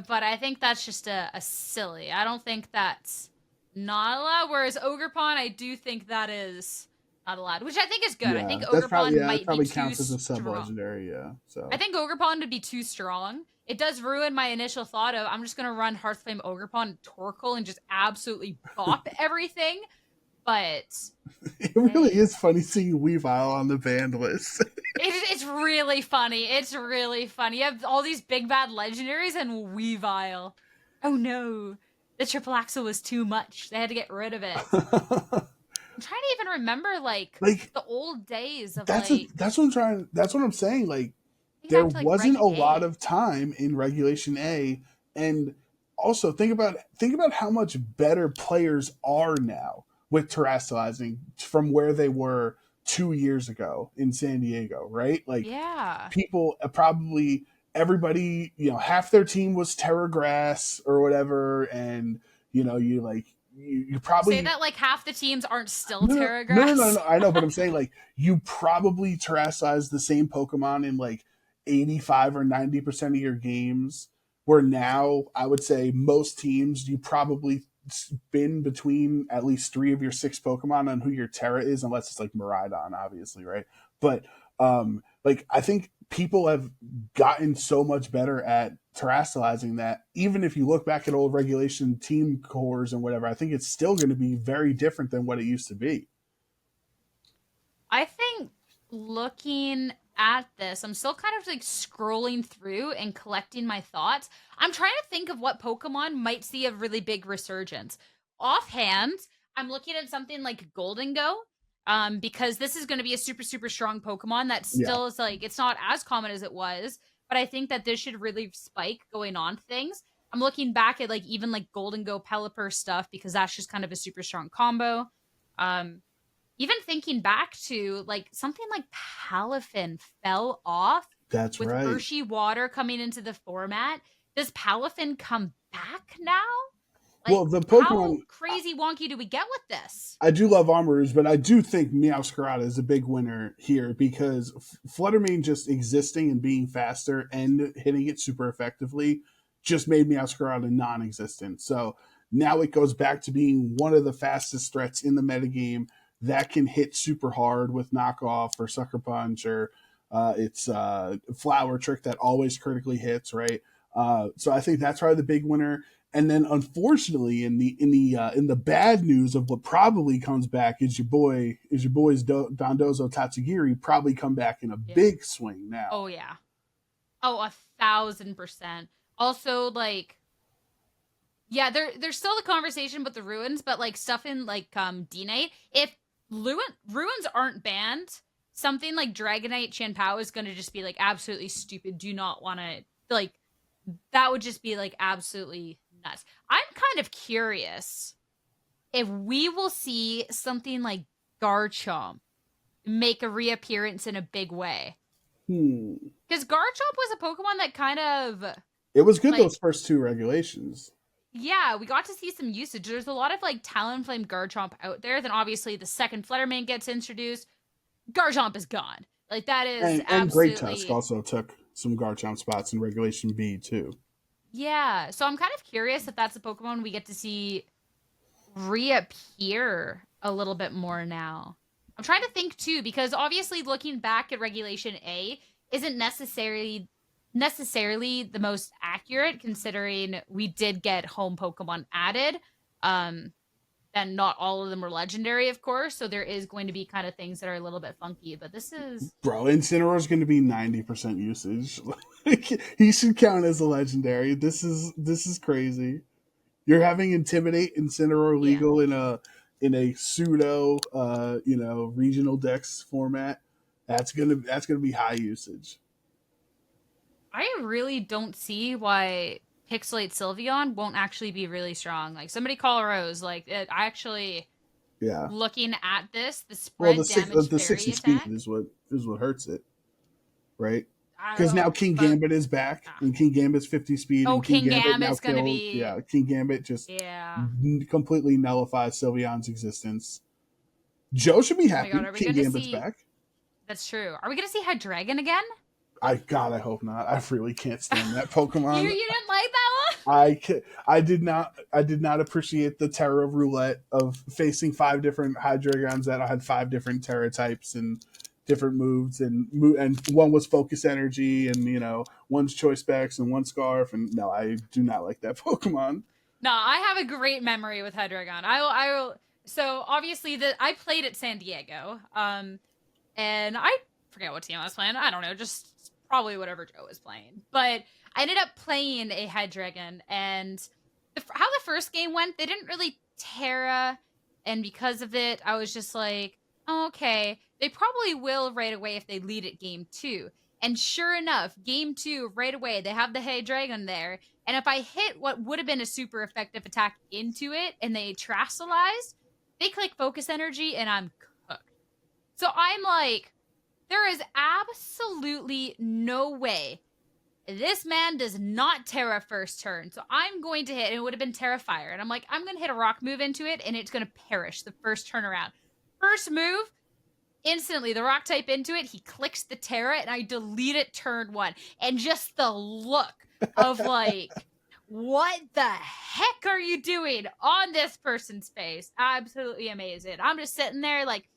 But I think that's just a silly. I don't think that's not allowed. Whereas Ogerpon, I do think that is not allowed, which I think is good. I think Ogerpon might be too counts as a sub-legendary, So I think Ogerpon would be too strong. It does ruin my initial thought of I'm just gonna run Hearthflame Ogerpon and Torkoal and just absolutely bop everything. But it really is funny seeing Weavile on the banned list. It's really funny. It's really funny. You have all these big bad legendaries and Weavile. Oh no, the triple axle was too much. They had to get rid of it. I'm trying to even remember like the old days of that's what I'm saying. Like there wasn't a lot of time in Regulation A, and also think about how much better players are now with terastalizing from where they were 2 years ago in San Diego, right? Like people probably everybody, half their team was Terra Grass or whatever, and you probably say that like half the teams aren't still Terra Grass. No. I know, but I'm saying like you probably terasticize the same Pokemon in like 85 or 90% of your games. Where now I would say most teams you probably spin between at least 3 of your 6 Pokemon on who your Terra is, unless it's like Miraidon, obviously, right? But like I think people have gotten so much better at terastalizing that even if you look back at old Regulation team cores and whatever, I think it's still going to be very different than what it used to be. I think looking at this, I'm still kind of like scrolling through and collecting my thoughts. I'm trying to think of what Pokemon might see a really big resurgence. Offhand, I'm looking at something like Golden Go, because this is going to be a super, super strong Pokemon that still is like, it's not as common as it was, but I think that this should really spike going on things. I'm looking back at like even like Golden Go Pelipper stuff because that's just kind of a super strong combo. even thinking back to like something like Palafin fell off That's with right. Urshi Water coming into the format. Does Palafin come back now? Well, Like, the how Pokemon, crazy wonky do we get with this? I do love Armorers, but I do think Meowscarada is a big winner here because Fluttermane just existing and being faster and hitting it super effectively just made Meowscarada non-existent. So now it goes back to being one of the fastest threats in the metagame that can hit super hard with knockoff or sucker punch or its flower trick that always critically hits, right? So I think that's probably the big winner. And then, unfortunately, in the bad news of what probably comes back is your boys Dondozo Tatsugiri probably come back in a Yeah. big swing now. Oh yeah. Oh, 1,000%. Also, like, yeah, there's still the conversation about the ruins, but like stuff in like D-Night, if ruins aren't banned, something like Dragonite Chanpao is gonna just be like absolutely stupid. Do not wanna like that would just be like absolutely nuts. I'm kind of curious if we will see something like Garchomp make a reappearance in a big way. Because Garchomp was a Pokemon that kind of It was good like those first two regulations. yeah, we got to see some usage. There's a lot of like Talonflame Garchomp out there. Then obviously the second Fluttermane gets introduced. Garchomp is gone. Like that is And Great Tusk absolutely also took some Garchomp spots in Regulation B too. yeah. So I'm kind of curious if that's a Pokemon we get to see reappear a little bit more now. I'm trying to think too because obviously looking back at Regulation A isn't necessarily the most accurate considering we did get home Pokemon added. Um and not all of them are legendary, of course, so there is going to be kind of things that are a little bit funky, but this is Bro, Incineroar is going to be 90% usage. He should count as a legendary. This is crazy. You're having Intimidate Incineroar yeah. legal in a pseudo regional dex format. That's gonna be high usage. I really don't see why Pixelate Sylveon won't actually be really strong. Like somebody call Rose. Like I actually Yeah. looking at this, the Well, spread damage the fairy 60 speed attack. is what hurts it, right? I don't Because now know, King but Gambit is back, and King Gambit's 50 speed, oh, and King King Gambit now Gambit's gonna kills. be Yeah, King Gambit just yeah. completely nullifies Sylveon's existence. Joe should be Oh my god, happy. are we King gonna Gambit's see? back. That's true. Are we gonna see Hydreigon again? I hope not. I really can't stand that you Pokemon. didn't like that one? I did not appreciate the terror roulette of facing five different Hydreigons that had five different Terra types and different moves and one was focus energy and one's choice specs and one scarf and no, I do not like that Pokemon. No, I have a great memory with Hydreigon. I will. So obviously, I played at San Diego. And I forget what team I was playing. I don't know, just probably whatever Joe was playing. But I ended up playing a Hydreigon, and how the first game went, they didn't really Terra, and because of it, I was just like, oh, okay, they probably will right away if they lead at game two. And sure enough, game two, right away, they have the Hydreigon there. And if I hit what would have been a super effective attack into it and they Terastallized, they click focus energy and I'm cooked. So I'm like, there is absolutely no way this man does not Terra first turn. So I'm going to hit, and it would have been Terra Fire. And I'm like, I'm going to hit a rock move into it, and it's going to perish the first turn around. First move, instantly the rock type into it, he clicks the Terra, and I delete it turn one. And just the look of like, what the heck are you doing on this person's face? Absolutely amazing. I'm just sitting there like,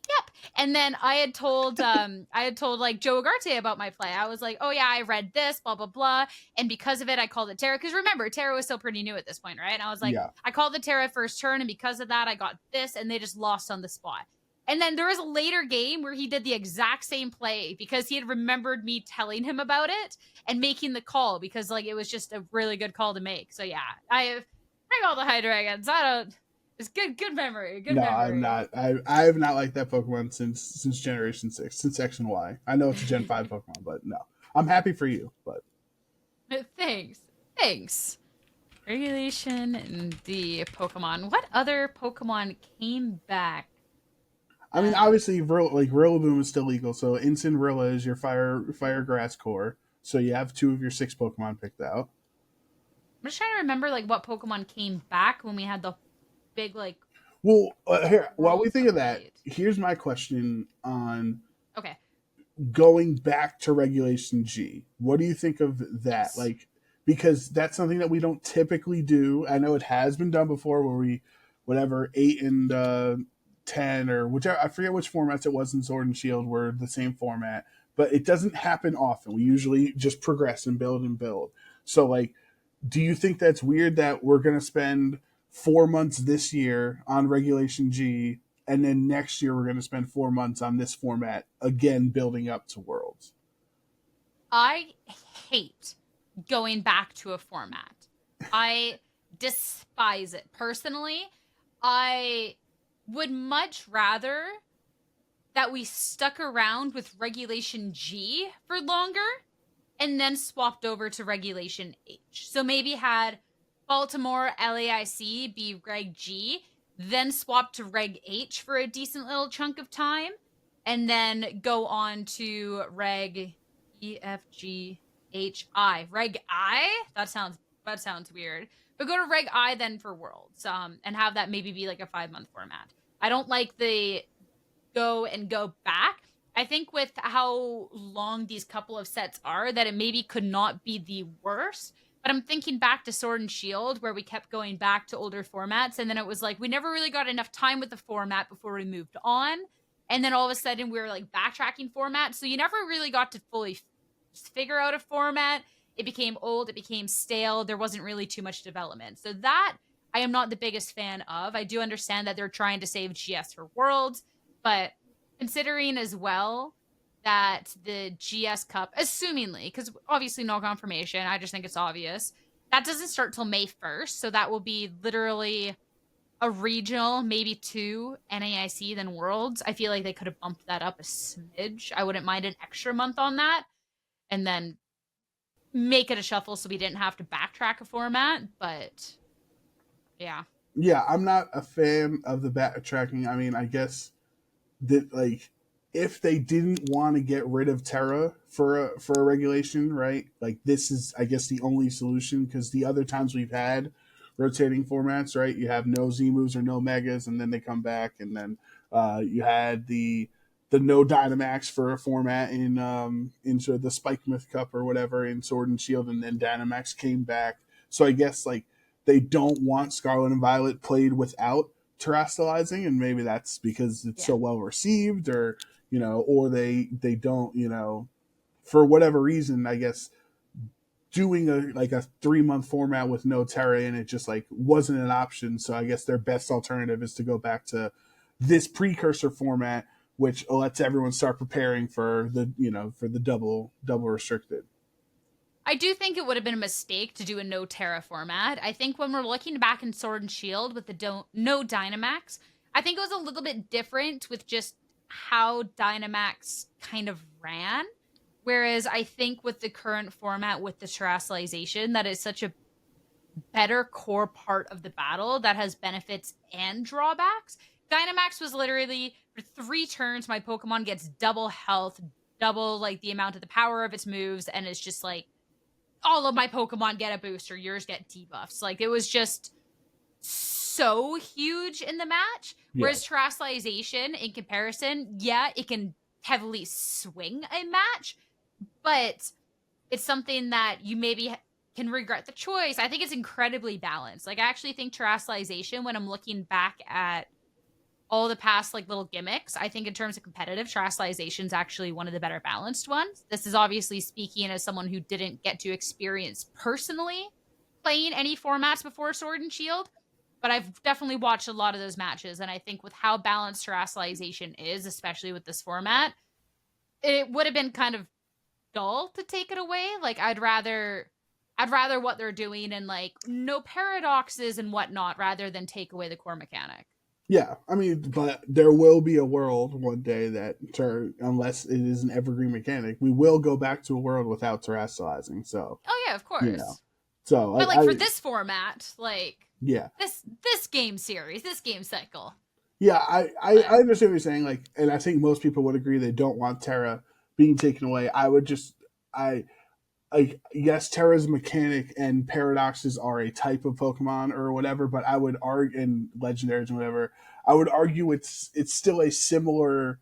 yep. And then I had told like Joe Agarte about my play. I was like, oh yeah, I read this, blah, blah, blah. And because of it, I called it Terra. Because remember, Terra was still pretty new at this point, right? And I was like, Yeah. I called the Terra first turn, and because of that, I got this, and they just lost on the spot. And then there was a later game where he did the exact same play because he had remembered me telling him about it and making the call because like it was just a really good call to make. So yeah, I all the Hydreigons. I don't. It's good memory. Good No, memory. I'm not. I have not liked that Pokemon since Generation 6, since X and Y. I know it's a Gen 5 Pokemon, but no. I'm happy for you, but Thanks. Regulation and the Pokemon. What other Pokemon came back? I mean, obviously, Rillaboom is still legal. So Incineroar is your fire grass core. So you have 2 of your 6 Pokemon picked out. I'm just trying to remember like what Pokemon came back when we had the big like Well, here, while we worlds think of that, update. here's my question on Okay. going back to Regulation G. What do you think of that? Yes. Like, because that's something that we don't typically do. I know it has been done before, where we, whatever, 8 and 10 or whichever, I forget which formats it was in Sword and Shield were the same format, but it doesn't happen often. We usually just progress and build and build. So, like, do you think that's weird that we're going to spend 4 months this year on Regulation G, and then next year we're going to spend 4 months on this format again, building up to Worlds? I hate going back to a format. I despise it. Personally, I would much rather that we stuck around with Regulation G for longer and then swapped over to Regulation H. So maybe had Baltimore LAIC be Reg G, then swap to Reg H for a decent little chunk of time, and then go on to Reg EFGHI. Reg I? That sounds weird. But go to Reg I then for Worlds, and have that maybe be like a 5-month format. I don't like the go and go back. I think with how long these couple of sets are, that it maybe could not be the worst. But I'm thinking back to Sword and Shield, where we kept going back to older formats, and then it was like we never really got enough time with the format before we moved on. And then all of a sudden we were like backtracking formats. So you never really got to fully figure out a format. It became old, it became stale. There wasn't really too much development. So that I am not the biggest fan of. I do understand that they're trying to save GS for Worlds, but considering as well that the GS Cup, assumingly, because obviously no confirmation, I just think it's obvious, that doesn't start till May 1st. So that will be literally a regional, maybe 2 NAIC, then Worlds. I feel like they could have bumped that up a smidge. I wouldn't mind an extra month on that. And then make it a shuffle so we didn't have to backtrack a format. But yeah. Yeah, I'm not a fan of the backtracking. I mean, I guess that, like, if they didn't want to get rid of Terra for a regulation, right? Like, this is, I guess, the only solution, because the other times we've had rotating formats, right? You have no Z moves or no Megas, and then they come back, and then you had the no Dynamax for a format in sort of the Spike Myth Cup or whatever in Sword and Shield, and then Dynamax came back. So I guess, like, they don't want Scarlet and Violet played without terastallizing, and maybe that's because it's so well received, or or they don't, for whatever reason, I guess doing a 3-month format with no Terra in it just like wasn't an option. So I guess their best alternative is to go back to this precursor format, which lets everyone start preparing for the double restricted. I do think it would have been a mistake to do a no Terra format. I think when we're looking back in Sword and Shield with the no Dynamax, I think it was a little bit different with just how Dynamax kind of ran. Whereas I think with the current format with the terastallization, that is such a better core part of the battle that has benefits and drawbacks. Dynamax was literally for 3 turns, my Pokemon gets double health, double like the amount of the power of its moves, and it's just like all of my Pokemon get a boost or yours get debuffs. Like, it was just so huge in the match. Yeah. Whereas terastallization, in comparison, yeah, it can heavily swing a match, but it's something that you maybe can regret the choice. I think it's incredibly balanced. Like, I actually think terastallization, when I'm looking back at all the past like little gimmicks, I think in terms of competitive, terastallization is actually one of the better balanced ones. This is obviously speaking as someone who didn't get to experience personally playing any formats before Sword and Shield, but I've definitely watched a lot of those matches, and I think with how balanced terastallization is, especially with this format, it would have been kind of dull to take it away. Like, I'd rather what they're doing and like no paradoxes and whatnot rather than take away the core mechanic. Yeah, I mean, but there will be a world one day that, unless it is an evergreen mechanic, we will go back to a world without terastallizing. So, oh yeah, of course. So, but like for this format, like yeah, this game series, this game cycle. Yeah, I But understand what you're saying. Like, and I think most people would agree they don't want Terra being taken away. I like, yes, Terra's mechanic and paradoxes are a type of Pokemon or whatever, but I would argue, and legendaries and whatever, I would argue it's still a similar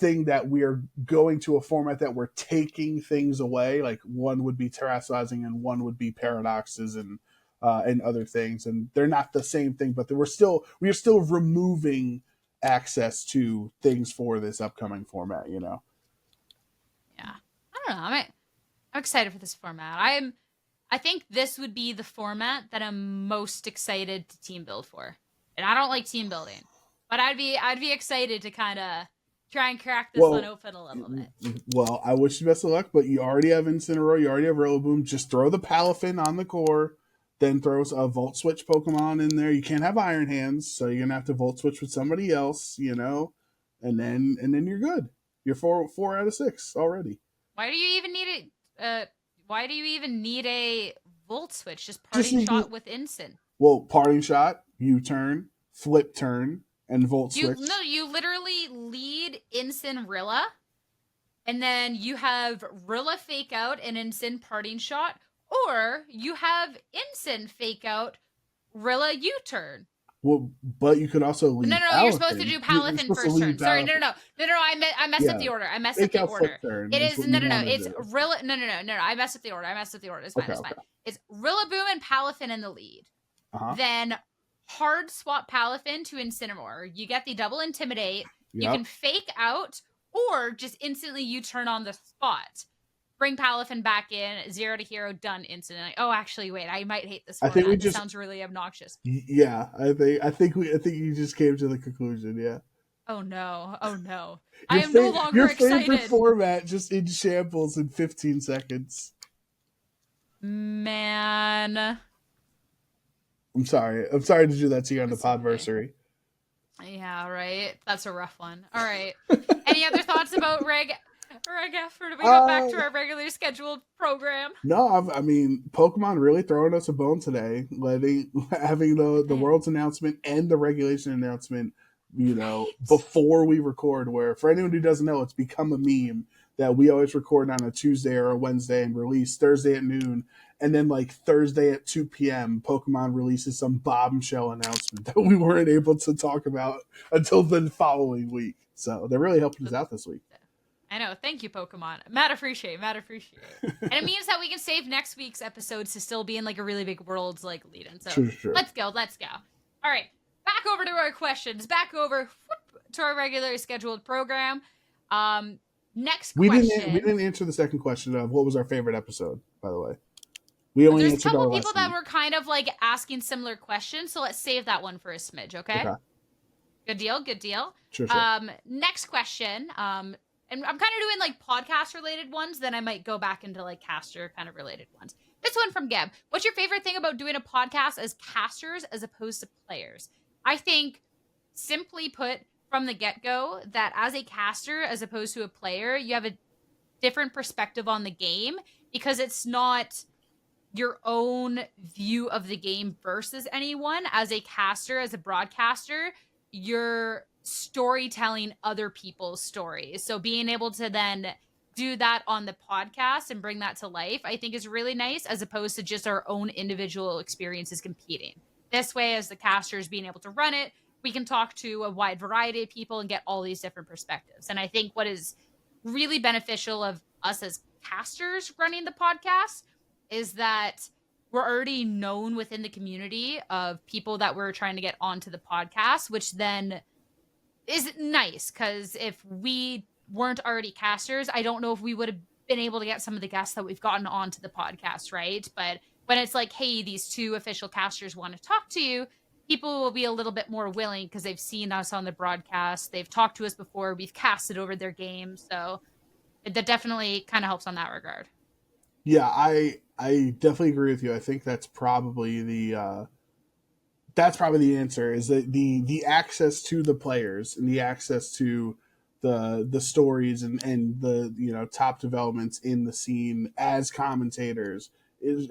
thing that we are going to a format that we're taking things away. Like one would be terastalizing and one would be paradoxes and other things, and they're not the same thing, but we are still removing access to things for this upcoming format. You know. yeah, I don't know. I'm excited for this format. I think this would be the format that I'm most excited to team build for. And I don't like team building, but I'd be excited to kind of try and crack this one Well, open a little bit. well, I wish you best of luck, but you already have Incineroar, you already have Rillaboom. Just throw the Palafin on the core, then throws a Volt Switch Pokemon in there. You can't have Iron Hands, so you're gonna have to Volt Switch with somebody else, you know, and then you're good. You're four out of six already. Why do you even need it? Why do you even need a volt switch? Just Just parting need shot with Incin. well, Parting Shot, U turn, Flip turn, and Volt You Switch. no, you literally lead Incin Rilla, and then you have Rilla fake out and Incin parting shot, or you have Incin fake out Rilla U turn. Well, but you could also No, lead no, you're supposed to Palafin. do You're Palafin supposed to first turn. lead Sorry, Palafin. no. I messed up Yeah, the order. I messed up fake the out Flip order. turn It is is what you no. want to It's do. Rilla. No. I messed up the order. It's fine. Okay, It's fine. okay. It's Rillaboom and Palafin in the lead. Uh-huh. Then hard swap Palafin to Incineroar. You get the double intimidate. You Yep. can fake out or just instantly you turn on the spot. Bring Palafin back in, 0 to hero, done instantly. Oh, actually, wait, I might hate this I think we format. This just sounds really obnoxious. yeah, I think you just came to the conclusion, yeah. Oh no. Oh no. I Your am no longer your favorite excited. format just in shambles in 15 seconds. Man. I'm sorry. I'm sorry to do that to you on the It's okay. podversary. Yeah, right. That's a rough one. All right. Any other thoughts about Reg F, or do we go back Uh to our regularly scheduled program? no, I mean Pokemon really throwing us a bone today, letting having the Man. world's announcement and the regulation announcement, you know, Right. before we record. Where for anyone who doesn't know, it's become a meme that we always record on a Tuesday or a Wednesday and release Thursday at noon, and then like Thursday at 2 p.m., Pokemon releases some bombshell announcement that we weren't able to talk about until the following week. So they're really helping us out this week. I know. Thank you, Pokemon. Mad appreciate. Mad appreciate. And it means that we can save next week's episodes to still be in like a really big world's like lead in. So True, true. let's go. Let's go. All right. Back over to our questions. Back over to our regularly scheduled program. Next We question. didn't answer the second question of what was our favorite episode. By the way, we only There's a answered couple our of people that lesson. were kind of like asking similar questions, so let's save that one for a smidge, okay? Okay, Good deal, good deal. sure. Next question. And I'm kind of doing like podcast related ones, then I might go back into like caster kind of related ones. This one from Gab. What's your favorite thing about doing a podcast as casters as opposed to players? I think, simply put, from the get-go, that as a caster as opposed to a player, you have a different perspective on the game because it's not your own view of the game versus anyone. As a caster, as a broadcaster, you're storytelling other people's stories. So being able to then do that on the podcast and bring that to life, I think is really nice, as opposed to just our own individual experiences competing. This way, as the casters being able to run it, we can talk to a wide variety of people and get all these different perspectives. And I think what is really beneficial of us as casters running the podcast is that we're already known within the community of people that we're trying to get onto the podcast, which then is nice because if we weren't already casters, I don't know if we would have been able to get some of the guests that we've gotten onto the podcast, right? But when it's like, hey, these two official casters want to talk to you, people will be a little bit more willing because they've seen us on the broadcast, they've talked to us before, we've casted over their games, so that definitely kind of helps on that regard. Yeah, I definitely agree with you. I think that's probably the answer is that the access to the players and the access to the stories and the top developments in the scene as commentators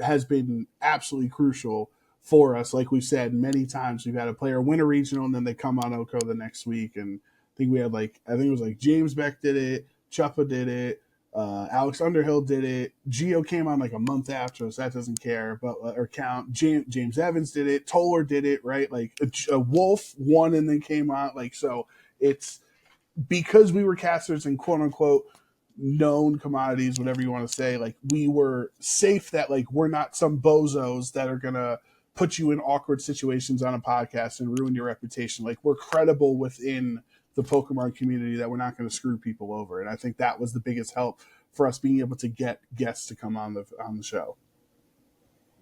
has been absolutely crucial for us. Like we've said many times, we've had a player win a regional and then they come on OHKO the next week. And I think we had I think it was like James Beck did it, Chuppa did it, Alex Underhill did it. Geo came on like a month after, so that doesn't care, but or count. James Evans did it. Toller did it, right? Like a Wolf won and then came on. Like, so it's because we were casters and quote unquote known commodities, whatever you want to say, like we were safe that like we're not some bozos that are gonna put you in awkward situations on a podcast and ruin your reputation. Like we're credible within the Pokemon community that we're not going to screw people over. And I think that was the biggest help for us being able to get guests to come on the show.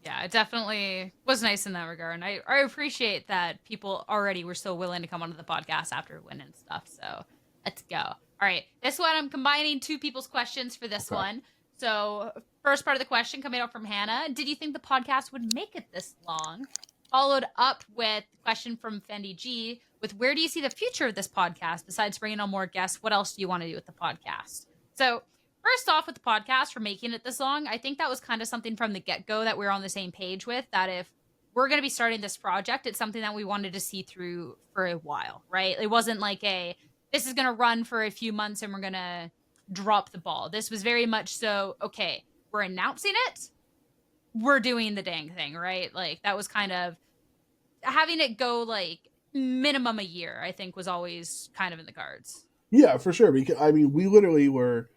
Yeah, it definitely was nice in that regard. And I appreciate that people already were so willing to come onto the podcast after winning stuff. So let's go. All right. This one, I'm combining two people's questions for this one. So first part of the question coming up from Hannah. Did you think the podcast would make it this long? Followed up with the question from Fendi G with where do you see the future of this podcast besides bringing on more guests? What else do you want to do with the podcast? So first off, with the podcast for making it this long, I think that was kind of something from the get-go that we're on the same page with, that if we're going to be starting this project, it's something that we wanted to see through for a while, right? It wasn't like this is going to run for a few months and we're going to drop the ball. This was very much so, okay, we're announcing it, we're doing the dang thing, right? Like that was kind of having it go like minimum a year, I think was always kind of in the cards. Yeah, for sure. Because I mean, we literally were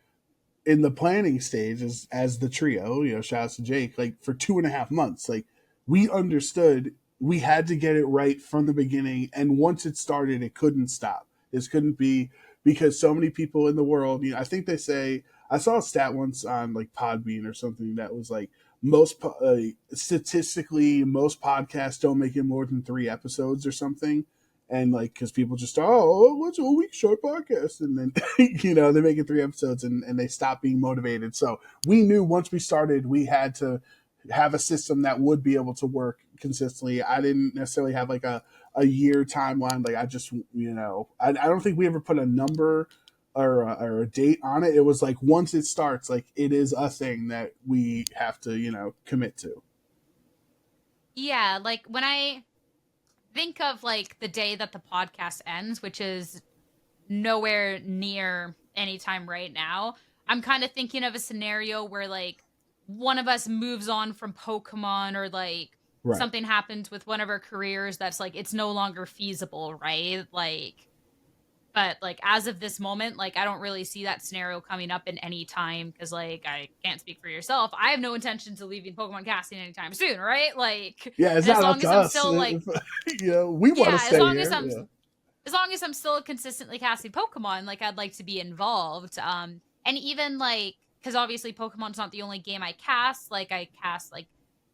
in the planning stage as the trio, shout out to Jake, like for 2.5 months. Like we understood we had to get it right from the beginning. And once it started, it couldn't stop. This couldn't be, because so many people in the world, I think they say, I saw a stat once on like Podbean or something that was like statistically, most podcasts don't make it more than 3 episodes or something. And like, because people just, what's a week short podcast? And then, they make it 3 episodes and they stop being motivated. So we knew once we started, we had to have a system that would be able to work consistently. I didn't necessarily have like a year timeline. Like I just, I don't think we ever put a number or a date on it. It was like, once it starts, like it is a thing that we have to, commit to. Yeah. Like when I think of like the day that the podcast ends, which is nowhere near any time right now, I'm kind of thinking of a scenario where like one of us moves on from Pokemon, or like something happens with one of our careers that's like it's no longer feasible, right? Like, but like as of this moment, like I don't really see that scenario coming up in any time, because like I can't speak for yourself. I have no intentions of leaving Pokemon casting anytime soon, right? Like, yeah, it's not up to us. Still, like, we want to stay here. As long as I'm still consistently casting Pokemon, like I'd like to be involved. And even like, because obviously Pokemon's not the only game I cast. Like I cast like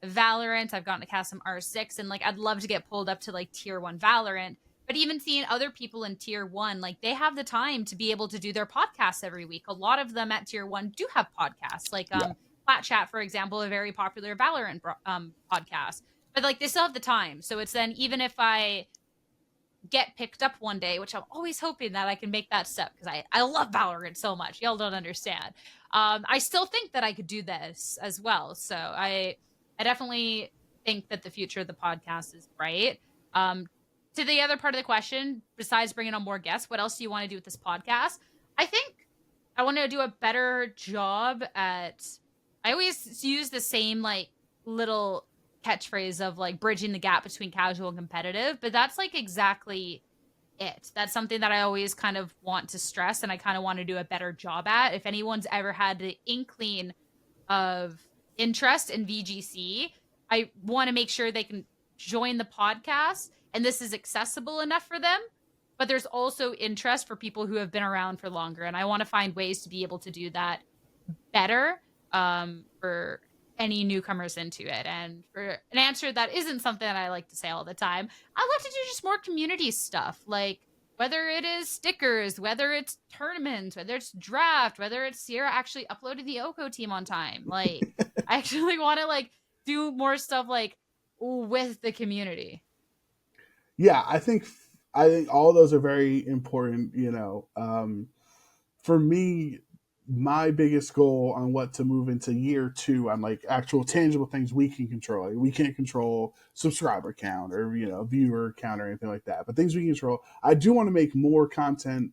Valorant. I've gotten to cast some R6, and like I'd love to get pulled up to like tier 1 Valorant. But even seeing other people in tier 1, like they have the time to be able to do their podcasts every week. A lot of them at tier 1 do have podcasts, like Flat Chat, for example, a very popular Valorant podcast. But like they still have the time. So it's then, even if I get picked up one day, which I'm always hoping that I can make that step, because I love Valorant so much. Y'all don't understand. I still think that I could do this as well. So I definitely think that the future of the podcast is bright. To the other part of the question, besides bringing on more guests, what else do you want to do with this podcast? I think I want to do a better job at, I always use the same like little catchphrase of like bridging the gap between casual and competitive, but that's like exactly it. That's something that I always kind of want to stress, and I kind of want to do a better job at. If anyone's ever had the inkling of interest in VGC, I want to make sure they can join the podcast and this is accessible enough for them, but there's also interest for people who have been around for longer, and I want to find ways to be able to do that better for any newcomers into it. And for an answer that isn't something that I like to say all the time, I'd love to do just more community stuff, like whether it is stickers, whether it's tournaments, whether it's draft, whether it's Sierra actually uploaded the OHKO team on time. Like I actually want to like do more stuff like with the community. Yeah, I think all those are very important. For me, my biggest goal on what to move into year 2 on like actual tangible things we can control. Like, we can't control subscriber count or viewer count or anything like that, but things we can control. I do want to make more content,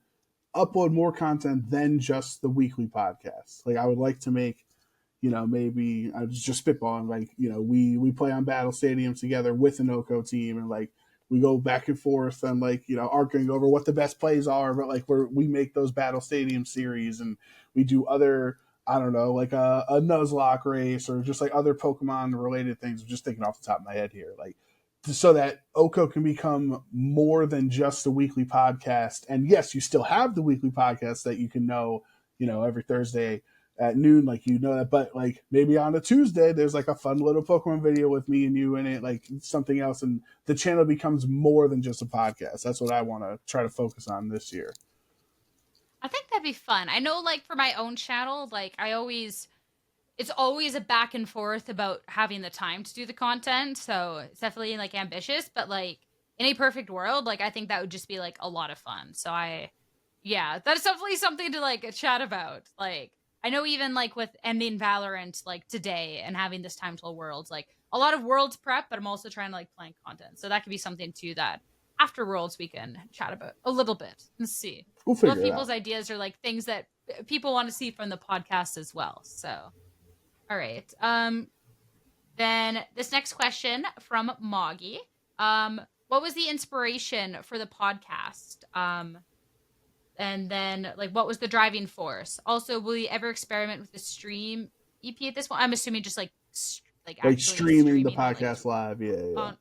upload more content than just the weekly podcast. Like, I would like to make, maybe I was just spitballing, like, we play on battle stadiums together with an OHKO team, and like we go back and forth and like, arguing over what the best plays are, but like we make those battle stadium series, and we do other, I don't know, like a Nuzlocke race or just like other Pokemon related things. I'm just thinking off the top of my head here, like, so that OHKO can become more than just a weekly podcast. And yes, you still have the weekly podcast that you can every Thursday at noon, like, that, but like maybe on a Tuesday there's like a fun little Pokemon video with me and you in it, like something else, and the channel becomes more than just a podcast. That's what I want to try to focus on this year. I think that'd be fun. I know, like, for my own channel, like, it's always a back and forth about having the time to do the content, so it's definitely like ambitious, but like in a perfect world, like, I think that would just be like a lot of fun. So yeah, that's definitely something to like chat about. Like, I know even like with ending Valorant like today and having this time till Worlds, like a lot of Worlds prep, but I'm also trying to like plan content. So that could be something too that after Worlds we can chat about a little bit and see. We'll figure it People's out. ideas are like things that people want to see from the podcast as well. So, all right. Then this next question from Moggy. What was the inspiration for the podcast? And then, like, what was the driving force? Also, will you ever experiment with the stream EP at this point? I'm assuming just like actually streaming the on, podcast live, yeah.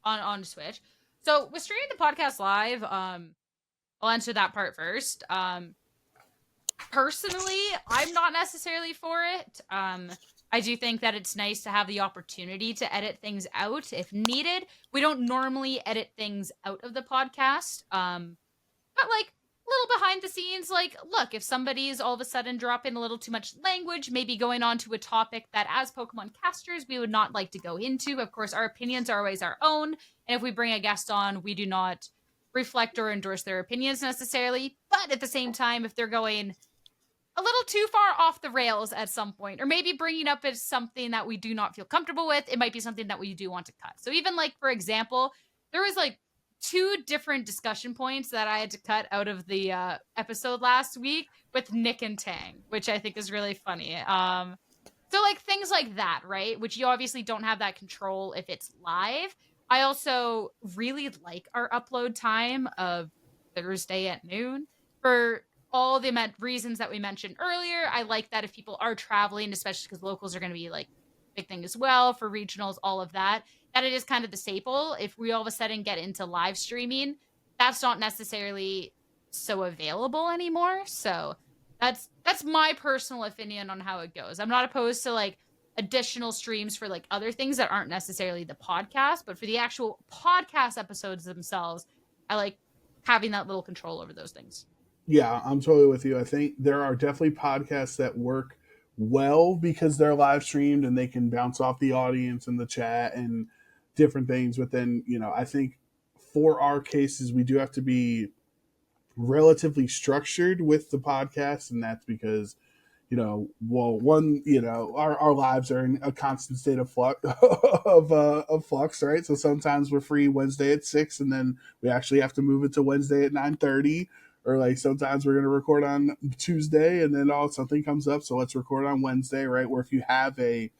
On Switch. So with streaming the podcast live, I'll answer that part first. Personally, I'm not necessarily for it. I do think that it's nice to have the opportunity to edit things out if needed. We don't normally edit things out of the podcast. But like, little behind the scenes, like, look, if somebody's all of a sudden dropping a little too much language, maybe going on to a topic that as Pokemon casters we would not like to go into. Of course, our opinions are always our own, and if we bring a guest on, we do not reflect or endorse their opinions necessarily. But at the same time, if they're going a little too far off the rails at some point, or maybe bringing up as something that we do not feel comfortable with, it might be something that we do want to cut. So even like, for example, there was like 2 different discussion points that I had to cut out of the episode last week with Nick and Tang, which I think is really funny. So like things like that, right? Which you obviously don't have that control if it's live. I also really like our upload time of Thursday at noon for all the reasons that we mentioned earlier. I like that if people are traveling, especially because locals are going to be like big thing as well for regionals, all of that, that it is kind of the staple. If we all of a sudden get into live streaming, that's not necessarily so available anymore. So that's my personal opinion on how it goes. I'm not opposed to like additional streams for like other things that aren't necessarily the podcast, but for the actual podcast episodes themselves, I like having that little control over those things. Yeah, I'm totally with you. I think there are definitely podcasts that work well because they're live streamed and they can bounce off the audience and the chat and different things. But then, I think for our cases, we do have to be relatively structured with the podcast. And that's because, our lives are in a constant state of flux, of flux, right? So sometimes we're free Wednesday at 6, and then we actually have to move it to Wednesday at 9:30. Or like sometimes we're going to record on Tuesday and then something comes up, so let's record on Wednesday, right? Where if you have a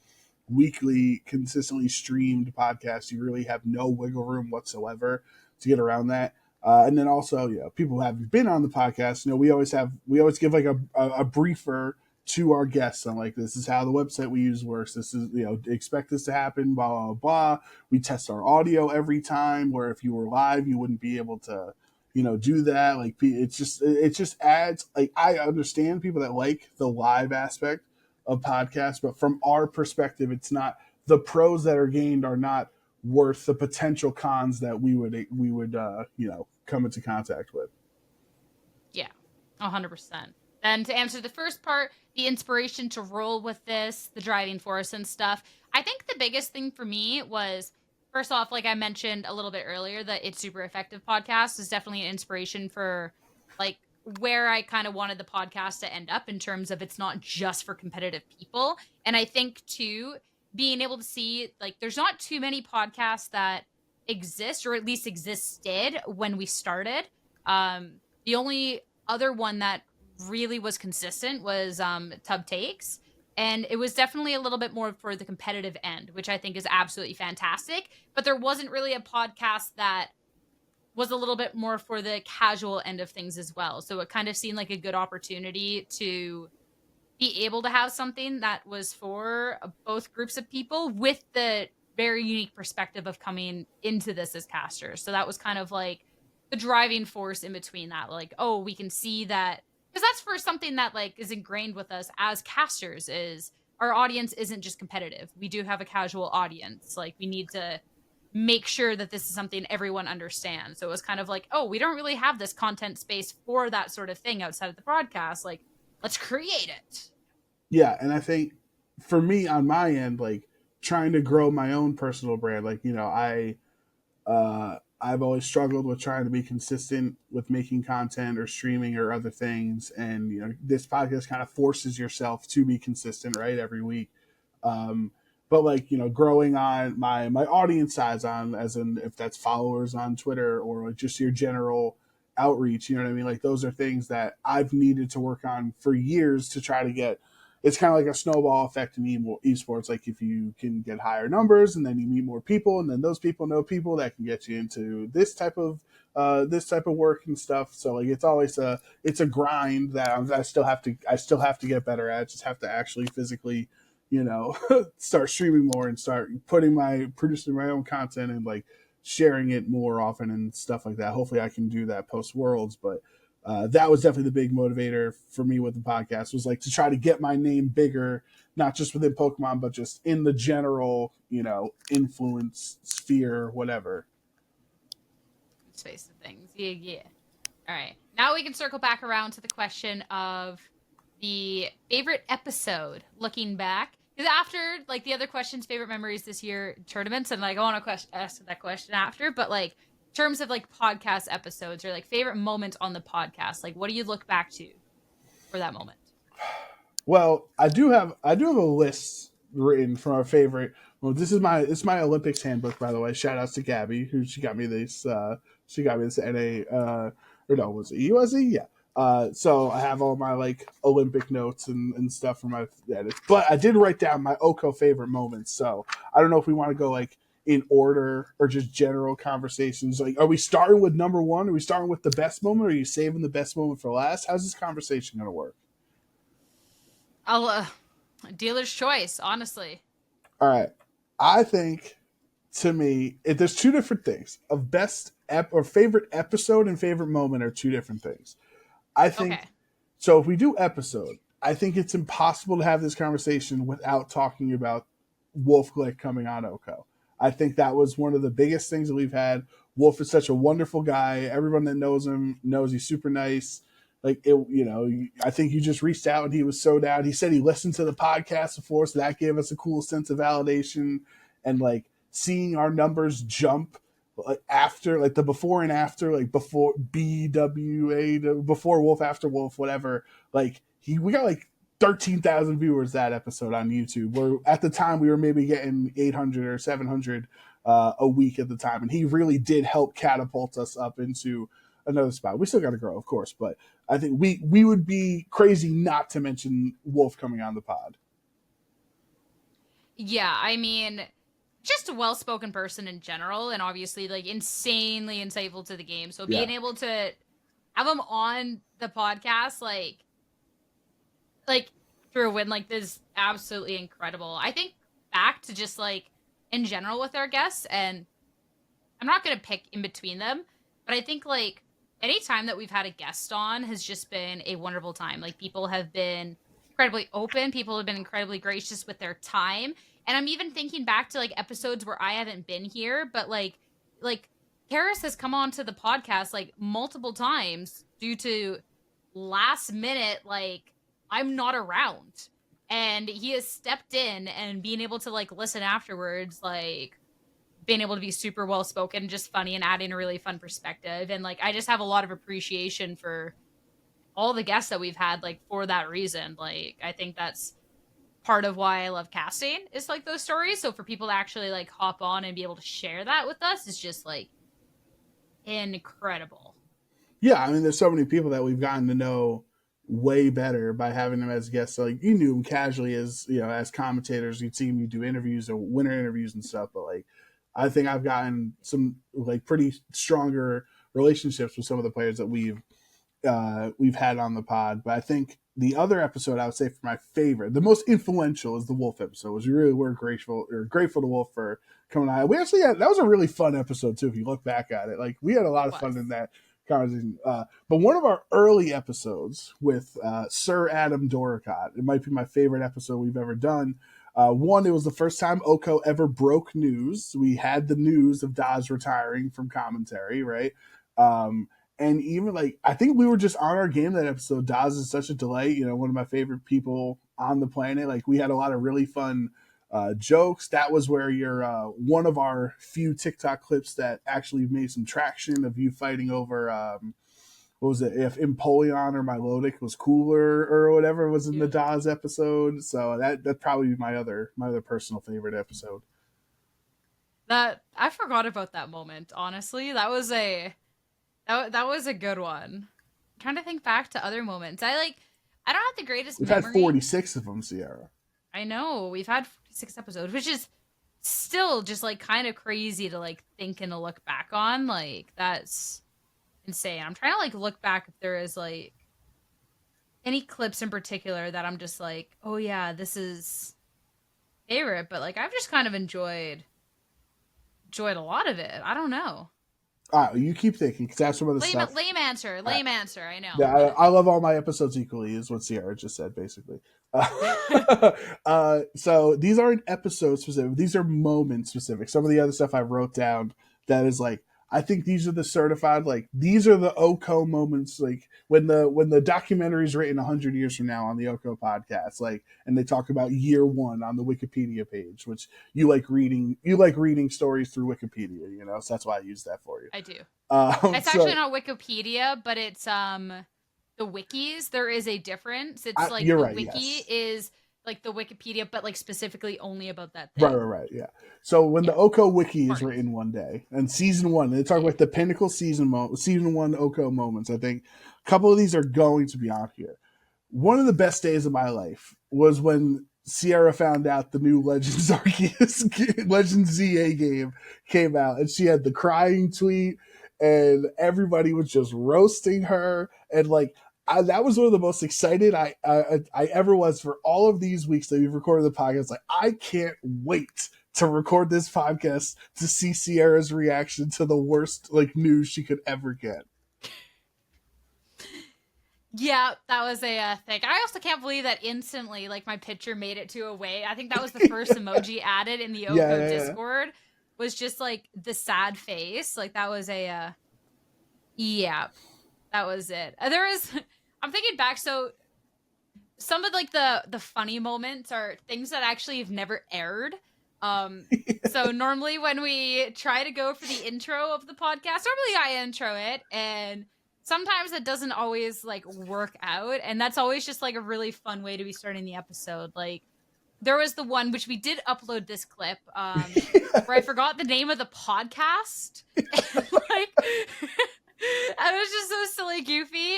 weekly consistently streamed podcast, you really have no wiggle room whatsoever to get around that. And then also, people who have been on the podcast, we always give like a briefer to our guests on like, this is how the website we use works. This is, expect this to happen, blah, blah, blah. We test our audio every time, where if you were live, you wouldn't be able to, do that. Like, it just adds, like, I understand people that like the live aspect of podcasts, but from our perspective, it's not, the pros that are gained are not worth the potential cons that we would come into contact with. Yeah, 100%. And to answer the first part, the inspiration to roll with this, the driving force and stuff, I think the biggest thing for me was, first off, like I mentioned a little bit earlier, that It's Super Effective podcast is definitely an inspiration for like where I kind of wanted the podcast to end up in terms of it's not just for competitive people. And I think too, being able to see like there's not too many podcasts that exist or at least existed when we started. The only other one that really was consistent was Tub Takes. And it was definitely a little bit more for the competitive end, which I think is absolutely fantastic. But there wasn't really a podcast that was a little bit more for the casual end of things as well. So it kind of seemed like a good opportunity to be able to have something that was for both groups of people with the very unique perspective of coming into this as casters. So that was kind of like the driving force in between that. Like, oh, we can see that because that's for something that like is ingrained with us as casters is our audience isn't just competitive. We do have a casual audience. Like we need to make sure that this is something everyone understands. So it was kind of like, oh, we don't really have this content space for that sort of thing outside of the broadcast. Like, let's create it. Yeah, and I think for me on my end, like trying to grow my own personal brand, like I've always struggled with trying to be consistent with making content or streaming or other things, and this podcast kind of forces yourself to be consistent, right, every week. Um, but like growing on my audience size on as in if that's followers on Twitter or like just your general outreach, you know what I mean? Like those are things that I've needed to work on for years to try to get. It's kind of like a snowball effect in esports. Like if you can get higher numbers and then you meet more people and then those people know people that can get you into this type of work and stuff. So like it's always it's a grind that I still have to get better at. Just have to actually physically, start streaming more and start producing my own content and like sharing it more often and stuff like that. Hopefully I can do that post Worlds, but that was definitely the big motivator for me with the podcast was like to try to get my name bigger, not just within Pokemon, but just in the general, influence sphere, whatever. Space of things. Yeah. All right. Now we can circle back around to the question of the favorite episode looking back. Because after, like, the other questions, favorite memories this year, tournaments, and, like, I want to ask that question after, but, like, in terms of, like, podcast episodes or, like, favorite moments on the podcast, like, what do you look back to for that moment? Well, I do have a list written from our favorite. Well, it's my Olympics handbook, by the way. Shout outs to Gabby, who she got me this NA or no, was it USE? Yeah. So I have all my like Olympic notes and stuff from my edits. But I did write down my OHKO favorite moments. So I don't know if we want to go like in order or just general conversations. Like, are we starting with number one? Are we starting with the best moment? Or are you saving the best moment for last? How's this conversation going to work? I'll dealer's choice, honestly. All right. I think to me, there's two different things. Of best or favorite episode and favorite moment are two different things. I think Okay. so. If we do episode, I think it's impossible to have this conversation without talking about Wolf Glick coming on OHKO. I think that was one of the biggest things that we've had. Wolf is such a wonderful guy. Everyone that knows him knows he's super nice. Like it, I think you just reached out and he was so down. He said he listened to the podcast before, so that gave us a cool sense of validation and like seeing our numbers jump like after like the before and after, like before BWA, before Wolf, after Wolf, whatever. Like we got like 13,000 viewers that episode on YouTube. Where at the time we were maybe getting 800 or 700 a week at the time, and he really did help catapult us up into another spot. We still got to grow, of course, but I think we would be crazy not to mention Wolf coming on the pod. Yeah, I mean, just a well-spoken person in general, and obviously, like, insanely insightful to the game. So being able to have him on the podcast, like through a win like this, absolutely incredible. I think back to just like in general with our guests, and I'm not gonna pick in between them, but I think like any time that we've had a guest on has just been a wonderful time. Like people have been incredibly open, people have been incredibly gracious with their time. And I'm even thinking back to like episodes where I haven't been here, but like Karis has come on to the podcast like multiple times due to last minute like I'm not around. And he has stepped in and being able to like listen afterwards, like being able to be super well spoken, just funny and adding a really fun perspective. And like I just have a lot of appreciation for all the guests that we've had, like, for that reason. Like, I think that's part of why I love casting is like those stories. So for people to actually like hop on and be able to share that with us is just like incredible. Yeah, I mean, there's so many people that we've gotten to know way better by having them as guests. So, like, you knew them casually as as commentators. You'd see them, you do interviews or winter interviews and stuff. But like, I think I've gotten some like pretty stronger relationships with some of the players that we've had on the pod. But I think the other episode I would say for my favorite, the most influential, is the Wolf episode. Was we really were grateful to Wolf for coming on. We actually had that was a really fun episode too. If you look back at it, like we had a lot of fun in that conversation. But one of our early episodes with Sir Adam Doricott, it might be my favorite episode we've ever done. One, it was the first time OHKO ever broke news. We had the news of Daz retiring from commentary, right? And even like, I think we were just on our game that episode. Daz is such a delight, one of my favorite people on the planet. Like, we had a lot of really fun jokes. That was where you're one of our few TikTok clips that actually made some traction of you fighting over what was it? If Empoleon or Milotic was cooler or whatever was in the Daz episode. So that probably be my other personal favorite episode. That I forgot about that moment. Honestly, that was a good one. I'm trying to think back to other moments. I don't have the greatest We've memory. had 46 of them, Sierra. I know we've had 46 episodes, which is still just like kind of crazy to like think and to look back on. Like, that's insane. I'm trying to like look back if there is like any clips in particular that I'm just like, oh yeah, this is favorite. But like, I've just kind of enjoyed a lot of it. I don't know. You keep thinking, because that's some of the stuff. Lame answer. I know. Yeah, I love all my episodes equally, is what Sierra just said, basically. So these aren't episode specific; these are moment specific. Some of the other stuff I wrote down that is like, I think these are the certified, like these are the OHKO moments, like when the documentary is written 100 years from now on the OHKO podcast, like, and they talk about year one on the Wikipedia page, which you like reading stories through Wikipedia, so that's why I use that for you. I do. It's actually not Wikipedia, but it's the wikis. There is a difference. It's like the right, wiki yes. is like the Wikipedia, but like specifically only about that thing. Right, yeah. So when the OHKO wiki is written one day, and season one, they talk about the pinnacle season one OHKO moments. I think a couple of these are going to be on here. One of the best days of my life was when Sierra found out the new Legends Arceus Legends ZA game came out, and she had the crying tweet, and everybody was just roasting her, and like, that was one of the most excited I ever was for all of these weeks that we've recorded the podcast. Like, I can't wait to record this podcast to see Sierra's reaction to the worst like news she could ever get. Yeah, that was a thing. I also can't believe that instantly, like, my picture made it to a way. I think that was the first emoji added in the OHKO Discord. Was just like the sad face. Like, that was a yeah, that was it. There was. I'm thinking back, so some of like the funny moments are things that actually have never aired. So normally when we try to go for the intro of the podcast, normally I intro it, and sometimes it doesn't always like work out, and that's always just like a really fun way to be starting the episode. Like, there was the one which we did upload this clip, where I forgot the name of the podcast. Like, I was just so silly, goofy.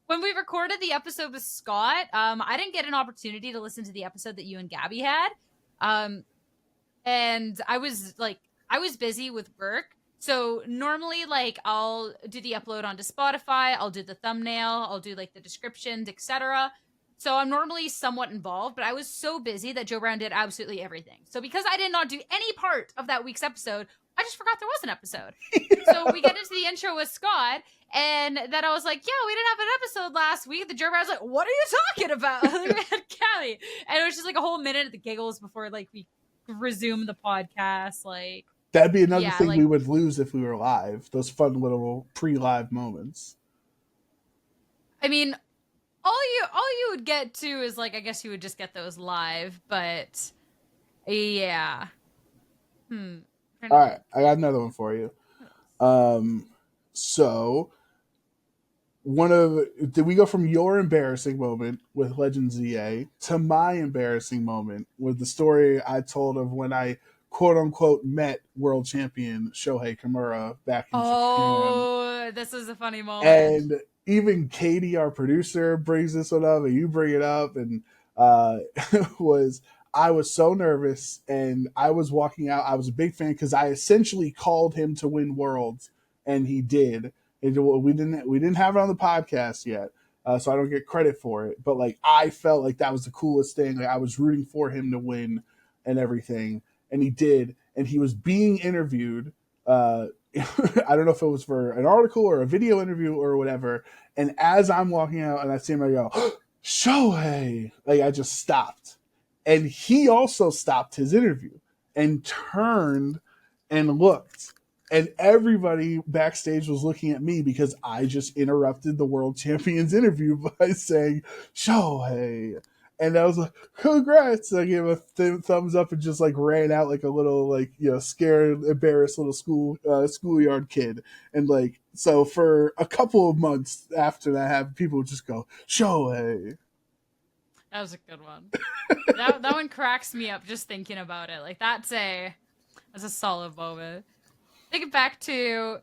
When we recorded the episode with Scott, I didn't get an opportunity to listen to the episode that you and Gabby had. And I was busy with work. So normally, like, I'll do the upload onto Spotify, I'll do the thumbnail, I'll do like the descriptions, etc. So I'm normally somewhat involved, but I was so busy that Joe Brown did absolutely everything. So because I did not do any part of that week's episode, I just forgot there was an episode. So we get into the intro with Scott, and then I was like, yeah, we didn't have an episode last week. The Joe Brown's like, what are you talking about? Callie. And it was just like a whole minute of the giggles before like we resume the podcast. Like, that'd be another thing we would lose if we were live. Those fun little pre-live moments. I mean, all you would get too is like, I guess you would just get those live, but yeah. All right, I got another one for you. So did we go from your embarrassing moment with Legend ZA to my embarrassing moment with the story I told of when I quote unquote met world champion Shohei Kimura back in Japan. Oh, this is a funny moment. And even Katie, our producer, brings this one up, and you bring it up, and uh, was I was so nervous, and I was walking out. I was a big fan because I essentially called him to win Worlds, and he did. We didn't have it on the podcast yet, so I don't get credit for it. But like I felt like that was the coolest thing. Like I was rooting for him to win and everything, and he did. And he was being interviewed. I don't know if it was for an article or a video interview or whatever. And as I'm walking out and I see him, I go, Shohei! Like I just stopped. And he also stopped his interview and turned and looked. And everybody backstage was looking at me because I just interrupted the world champion's interview by saying, Shohei. And I was like, congrats. I gave a thumbs up and just like ran out like a little, like, scared, embarrassed little schoolyard kid. And like, so for a couple of months after that, people would just go, Shohei. That was a good one. that one cracks me up just thinking about it. Like that's a solid moment. Think back to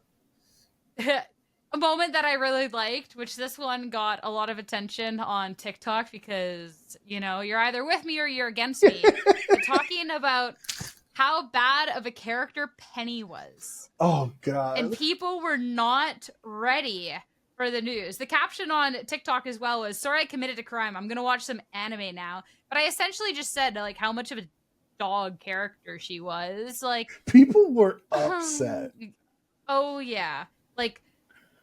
a moment that I really liked, which this one got a lot of attention on TikTok because, you're either with me or you're against me. But talking about how bad of a character Penny was. Oh, God. And people were not ready for the news. The caption on TikTok as well was, sorry I committed a crime. I'm going to watch some anime now. But I essentially just said, like, how much of a dog character she was. Like, people were upset. Oh, yeah.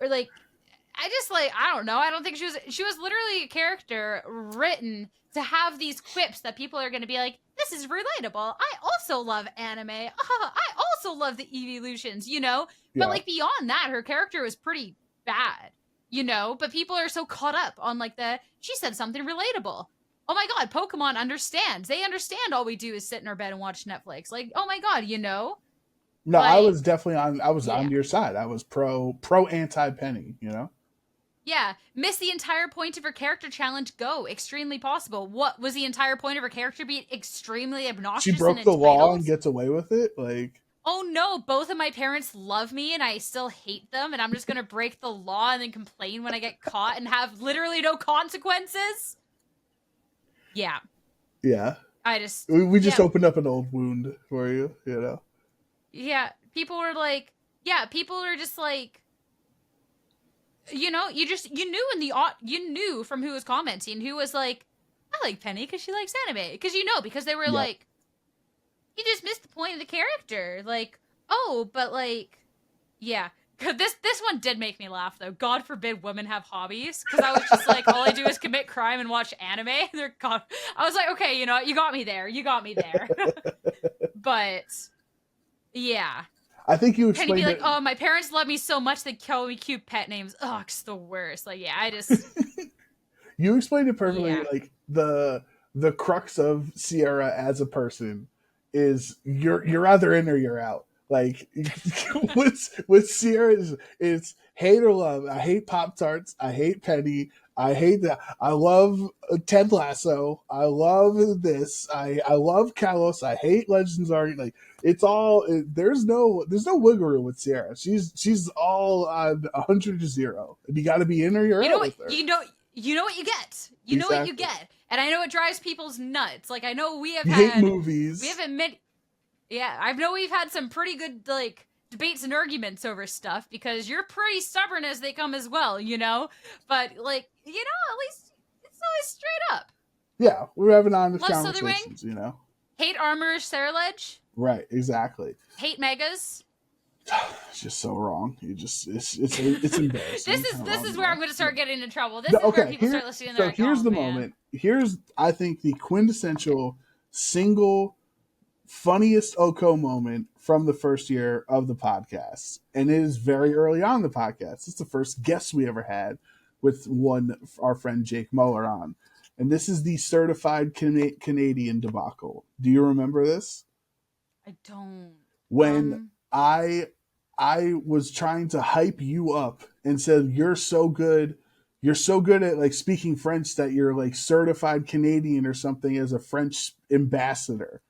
I don't know. I don't think she was literally a character written to have these quips that people are going to be like, this is relatable. I also love anime. I also love the evolutions, But Yeah. like beyond that, her character was pretty bad, But people are so caught up on like she said something relatable. Oh my God, Pokemon understands. They understand all we do is sit in our bed and watch Netflix. Like, oh my God, No, like, I was definitely on your side. I was pro anti Penny, Yeah, miss the entire point of her character challenge. Go extremely possible. What was the entire point of her character? Be extremely obnoxious. She broke and the law and gets away with it. Like, oh no, both of my parents love me and I still hate them, and I'm just gonna break the law and then complain when I get caught and have literally no consequences. Yeah. Yeah. We just opened up an old wound for you, Yeah, people were like, people are just like, you knew from who was commenting, who was like, I like Penny because she likes anime. Because they were like, you just missed the point of the character. Like, oh, but like, yeah. This one did make me laugh though. God forbid women have hobbies, because I was just like, all I do is commit crime and watch anime. I was like, okay, you got me there. But yeah. I think you explained. Penny be like, oh, my parents love me so much they call me cute pet names. Ugh, it's the worst. Like, yeah, I just. You explained it perfectly. Yeah. Like the crux of Sierra as a person is you're either in or you're out. Like with Sierra it's hate or love. I hate Pop-Tarts. I hate Penny. I hate that. I love Ted Lasso. I love this. I love Kalos. I hate Legends Arc. Like it's all. There's no wiggle room with Sierra. She's all on 100 to 0. And you got to be in or you're out with her. You know what you get. You know what you get. And I know it drives people's nuts. Like I know we have hate movies. We haven't met. Yeah, I know we've had some pretty good like debates and arguments over stuff because you're pretty stubborn as they come as well, But like, at least it's always straight up. Yeah, we're having honest Love conversations, Hate Armor Sarah-Ledge. Right, exactly. Hate Megas. It's just so wrong. It's embarrassing. this is where I'm going to start getting in trouble. This is where people start listening. And they're like, here's the moment. Here's I think the quintessential single funniest OHKO moment from the first year of the podcast, and it is very early on in the podcast. It's the first guest we ever had with our friend Jake Muller on, and this is the certified Canadian debacle. Do you remember this? I don't. When I was trying to hype you up and said you're so good you're so good at like speaking French that you're like certified Canadian or something as a French ambassador.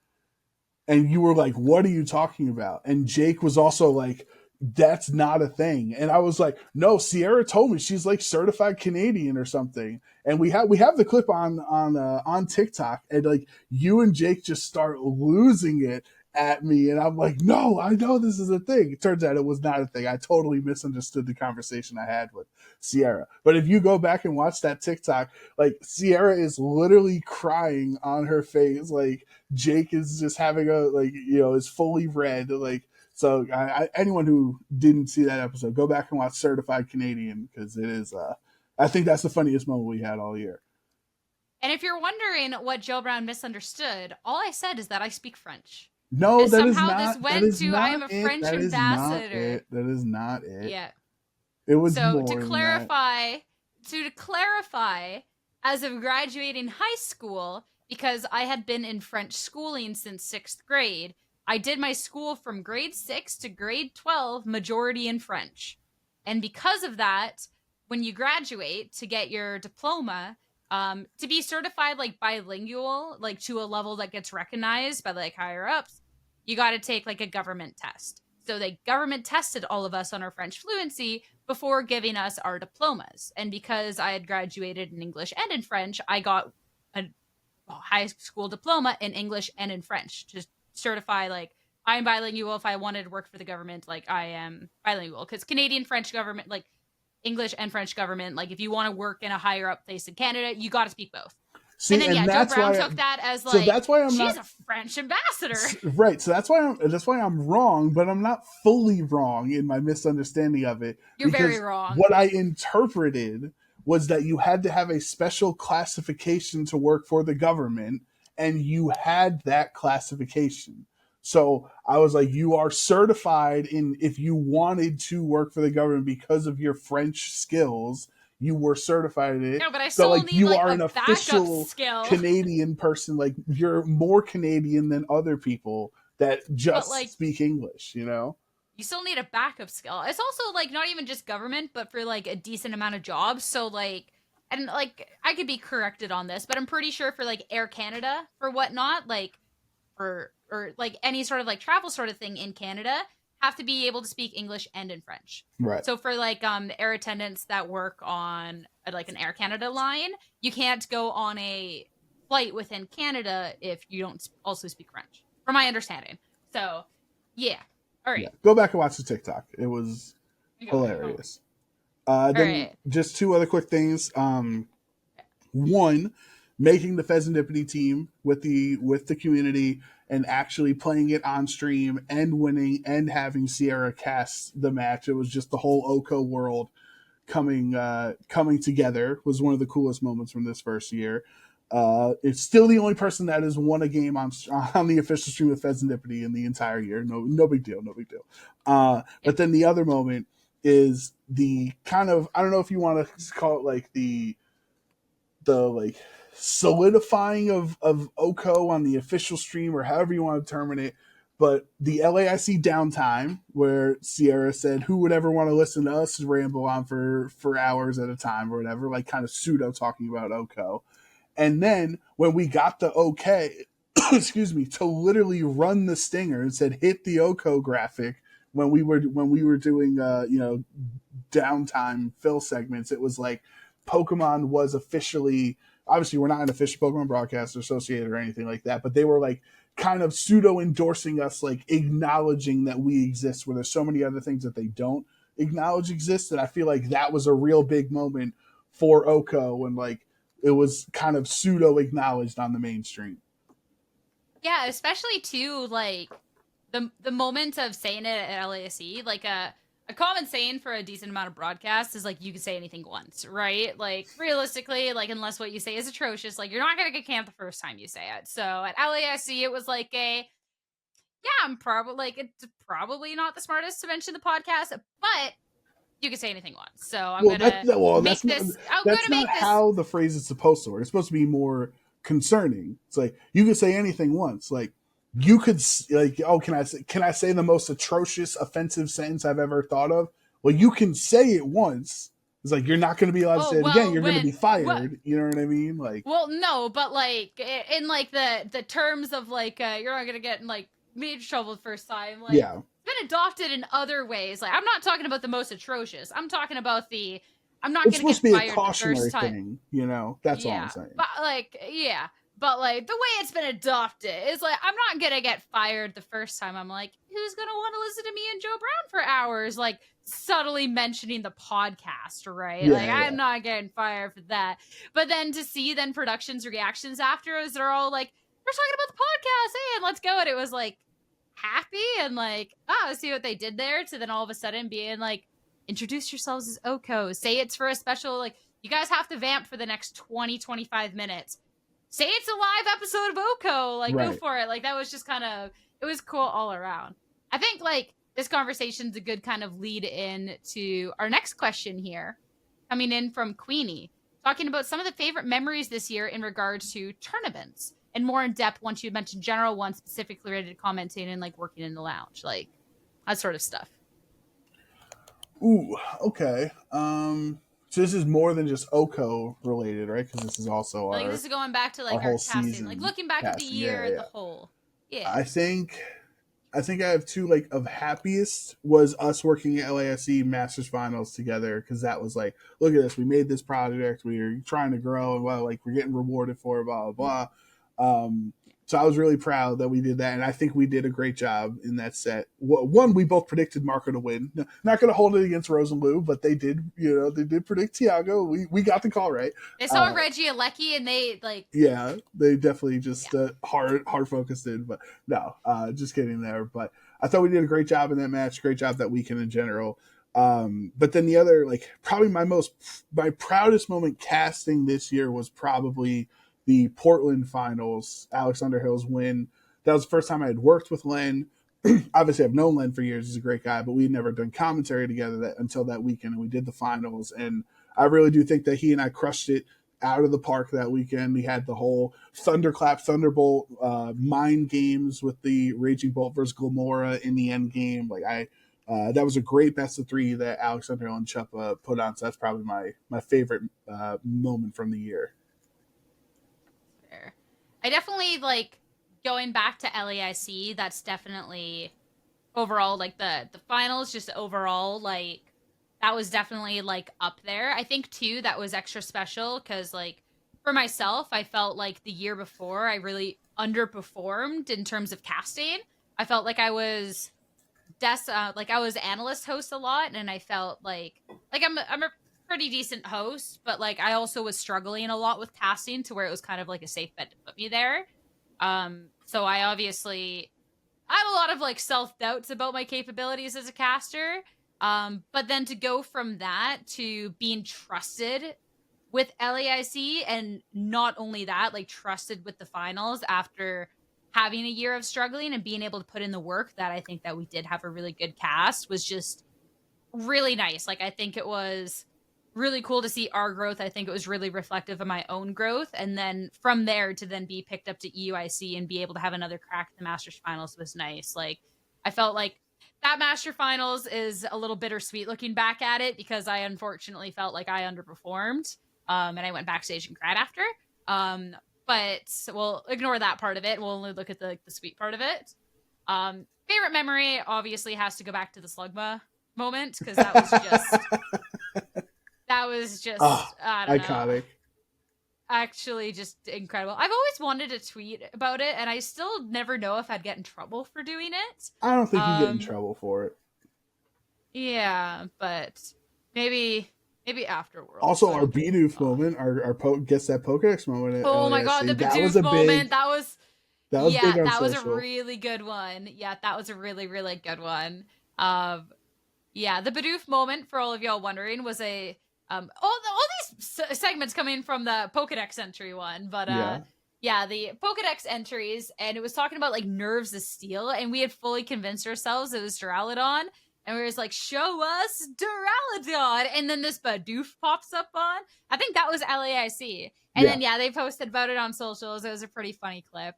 And you were like, what are you talking about? And Jake was also like, that's not a thing. And I was like, no, Sierra told me she's like certified Canadian or something. And we have the clip on TikTok, and like you and Jake just start losing it at me, and I'm like, no, I know this is a thing. It turns out it was not a thing. I totally misunderstood the conversation I had with Sierra. But if you go back and watch that TikTok, like Sierra is literally crying on her face, like Jake is just having a like is fully red, like. So anyone who didn't see that episode, go back and watch Certified Canadian, because it is. I think that's the funniest moment we had all year. And if you're wondering what Joe Brown misunderstood, all I said is that I speak French. No, and that is somehow not. this went That is to not I am a it. French That is ambassador. not it. That is not it. Yeah. It was so more to clarify, as of graduating high school, because I had been in French schooling since 6th grade, I did my school from grade 6 to grade 12, majority in French. And because of that, when you graduate to get your diploma, to be certified like bilingual, like to a level that gets recognized by like higher ups, you got to take like a government test. So they government tested all of us on our French fluency before giving us our diplomas. And because I had graduated in English and in French, I got a high school diploma in English and in French to certify like I'm bilingual. If I wanted to work for the government, like I am bilingual, because Canadian French government, like English and French government, like if you want to work in a higher up place in Canada, you got to speak both. See, and then and Joe Brown took that as like, so that's why she's a French ambassador, right? So that's why I'm wrong, but I'm not fully wrong in my misunderstanding of it. You're very wrong. What I interpreted was that you had to have a special classification to work for the government, and you had that classification. So I was like, you are certified in if you wanted to work for the government because of your French skills, you were certified in it. No, but I still need you like are a an official skill. Canadian person. Like you're more Canadian than other people that just like, speak English, You still need a backup skill. It's also like not even just government, but for like a decent amount of jobs. So like, and like I could be corrected on this, but I'm pretty sure for like Air Canada for whatnot, like or like any sort of like travel sort of thing in Canada, have to be able to speak English and in French. Right. So for like air attendants that work on like an Air Canada line, you can't go on a flight within Canada if you don't also speak French, from my understanding. So yeah. All right. Yeah. Go back and watch the TikTok. It was hilarious. Then just two other quick things. One, making the Pheasantipity team with the community and actually playing it on stream and winning and having Sierra cast the match. It was just the whole OHKO world coming together was one of the coolest moments from this first year. It's still the only person that has won a game on the official stream of Pheasantipity in the entire year. No big deal. But then the other moment is the kind of, I don't know if you want to call it like the like solidifying of OHKO on the official stream, or however you want to determine it. But the LAIC downtime, where Sierra said, who would ever want to listen to us ramble on for hours at a time or whatever, like kind of pseudo talking about OHKO. And then when we got the okay, excuse me, to literally run the stinger and said, hit the OHKO graphic when we were doing, downtime fill segments, it was like Pokemon was officially, obviously we're not an official Pokemon broadcaster associated or anything like that, but they were like kind of pseudo endorsing us, like acknowledging that we exist, where there's so many other things that they don't acknowledge exist. And I feel like that was a real big moment for OHKO, and like it was kind of pseudo acknowledged on the mainstream. Yeah, especially too, like the moment of saying it at LASE, like a common saying for a decent amount of broadcasts is like, you can say anything once, right? Like realistically, like unless what you say is atrocious, like you're not gonna get canned the first time you say it. So at LASE, it was like I'm probably like, it's probably not the smartest to mention the podcast, but you can say anything once. So I'm gonna make this. That's not how the phrase is supposed to work. It's supposed to be more concerning. It's like, you can say anything once. Like you could like, oh, can I say the most atrocious offensive sentence I've ever thought of? Well, you can say it once. It's like, you're not going to be allowed to Oh, say it again. well, You're going to be what? fired. You know what I mean? Like, Well, no, but like in like the terms of like you're not gonna get in like major trouble the first time. Like yeah, it's been adopted in other ways. Like I'm not talking about the most atrocious. I'm talking about the I'm not it's gonna supposed get to be a fired the cautionary first time. thing. You know, that's all I'm Yeah, saying. but like yeah, but like the way it's been adopted is like I'm not gonna get fired the first time. I'm like, who's gonna want to listen to me and Joe Brown for hours? Like subtly mentioning the podcast, right? Like Yeah, I'm not getting fired for that. But then to see then production's reactions afterwards, they're all like, we're talking about the podcast, hey, and let's go. And it was like happy and like, oh, see what they did there. To then all of a sudden being like, introduce yourselves as OHKO. Say it's for a special, like, you guys have to vamp for the next 20-25 minutes. Say it's a live episode of OHKO. Like, go right. for it. Like, that was just kind of, it was cool all around. I think, like, this conversation's a good kind of lead in to our next question here, coming in from Queenie, talking about some of the favorite memories this year in regards to tournaments and more in depth once you mentioned general ones specifically related to commenting and like working in the lounge, like that sort of stuff. Ooh, okay. So this is more than just OHKO related, right? Because this is also Like our this is going back to like our our whole casting, season like looking back at the casting. year, Yeah. the whole. Yeah. I think I have two, like, of happiest was us working at LASE Masters Finals together, because that was like, look at this, we made this project, we're trying to grow, and well, like, we're getting rewarded for it, blah blah blah. So I was really proud that we did that, and I think we did a great job in that set. One, we both predicted Marco to win. Not going to hold it against Rose and Lou, but they did, they did predict Tiago. We got the call right. They saw Reggie Alecki, and they like. Yeah, they definitely just hard focused in, but no, just kidding there. But I thought we did a great job in that match, great job that weekend in general. But then the other, like, probably my proudest moment casting this year was probably the Portland finals, Alex Underhill's win. That was the first time I had worked with Len. Obviously, I've known Len for years. He's a great guy, but we had never done commentary together until that weekend, and we did the finals. And I really do think that he and I crushed it out of the park that weekend. We had the whole Thunderclap, Thunderbolt mind games with the Raging Bolt versus Glamora in the end game. Like, that was a great best of three that Alex Underhill and Chuppa put on. So that's probably my favorite moment from the year. I definitely like going back to LAIC. That's definitely overall like the finals. Just overall, like that was definitely like up there. I think too that was extra special because like for myself, I felt like the year before I really underperformed in terms of casting. I felt like I was like I was analyst host a lot, and I felt like I'm a pretty decent host, but like I also was struggling a lot with casting to where it was kind of like a safe bet to put me there. So I obviously had a lot of like self-doubts about my capabilities as a caster. But then to go from that to being trusted with LAIC, and not only that, like trusted with the finals after having a year of struggling and being able to put in the work that I think that we did have a really good cast was just really nice. Like I think it was really cool to see our growth. I think it was really reflective of my own growth. And then from there to then be picked up to EUIC and be able to have another crack at the Masters Finals was nice. Like I felt like that Master Finals is a little bittersweet looking back at it because I unfortunately felt like I underperformed. And I went backstage and cried after. But we'll ignore that part of it. We'll only look at the sweet part of it. Favorite memory obviously has to go back to the Slugma moment because that was just I don't iconic. know, actually just incredible. I've always wanted to tweet about it, and I still never know if I'd get in trouble for doing it. I don't think you get in trouble for it. Yeah, but maybe afterwards. Also, our Bidoof moment, our gets that Pokedex moment. Oh my god, the Bidoof moment! That was big on that was a social. really good one. Yeah, that was a really really good one. Yeah, the Bidoof moment, for all of y'all wondering, was a all these segments coming from the Pokedex entry one, but yeah, the Pokedex entries, and it was talking about like nerves of steel, and we had fully convinced ourselves it was Duraludon. And we were just like, show us Duraludon. And then this Bidoof pops up on. I think that was LAIC. And then, they posted about it on socials. It was a pretty funny clip.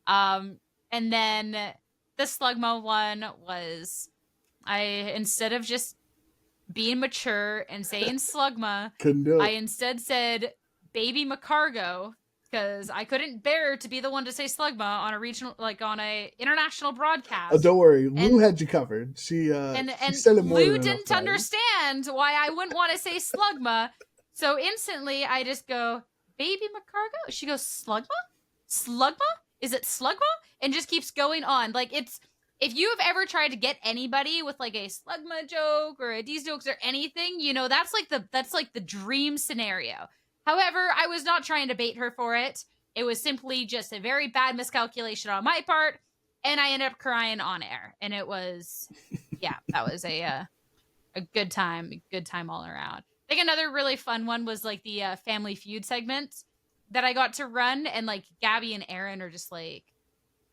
And then the Slugma one was, instead of just being mature and saying Slugma. Couldn't do I it. instead said Baby McCargo because I couldn't bear to be the one to say Slugma on a regional, like on a international Oh, broadcast. don't worry. Lou And had you covered. She and said it more than Lou enough didn't times. understand why I wouldn't want to say Slugma. So instantly I just go, Baby McCargo? She goes, Slugma? Slugma? Is it Slugma? And just keeps going on. Like, it's, if you have ever tried to get anybody with like a Slugma joke or a D's jokes or anything, you know, that's like the dream scenario. However, I was not trying to bait her for it. It was simply just a very bad miscalculation on my part, and I ended up crying on air. And it was, yeah, that was a good time all around. I think another really fun one was like the Family Feud segment that I got to run, and like Gabby and Aaron are just like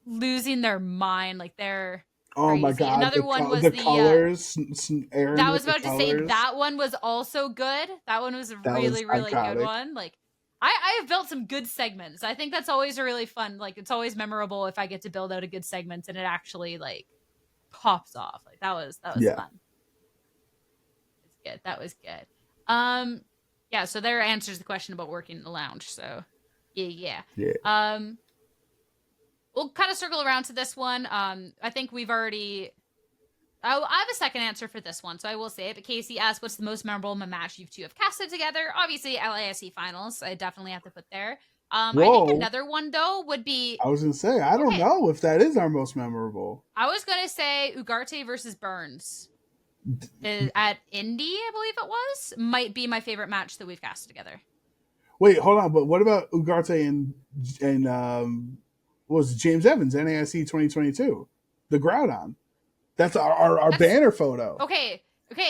losing their mind, like they're Oh my crazy. god, Another one was the the colors. Aaron that I with was the about to say colors. that one was also good. That one was a That was really good iconic. one. Like I have built some good segments. I think that's always a really fun. Like it's always memorable if I get to build out a good segment and it actually like pops off. Like that was Yeah. fun. It's good. That was good. Yeah, so there answers the question about working in the lounge. So yeah. We'll kind of circle around to this one. I think we've already I have a second answer for this one, so I will say it. But Casey asked, what's the most memorable match you two have casted together? Obviously, LASE finals. I definitely have to put there. I think Whoa. another one, though, would be... I was going to say, I don't know if that is our most memorable. I was going to say Ugarte versus Burns. At Indy, I believe it was. Might be my favorite match that we've casted together. Wait, hold on. But what about Ugarte and what was it, James Evans, NAIC 2022? The Groudon. That's our banner photo. Okay,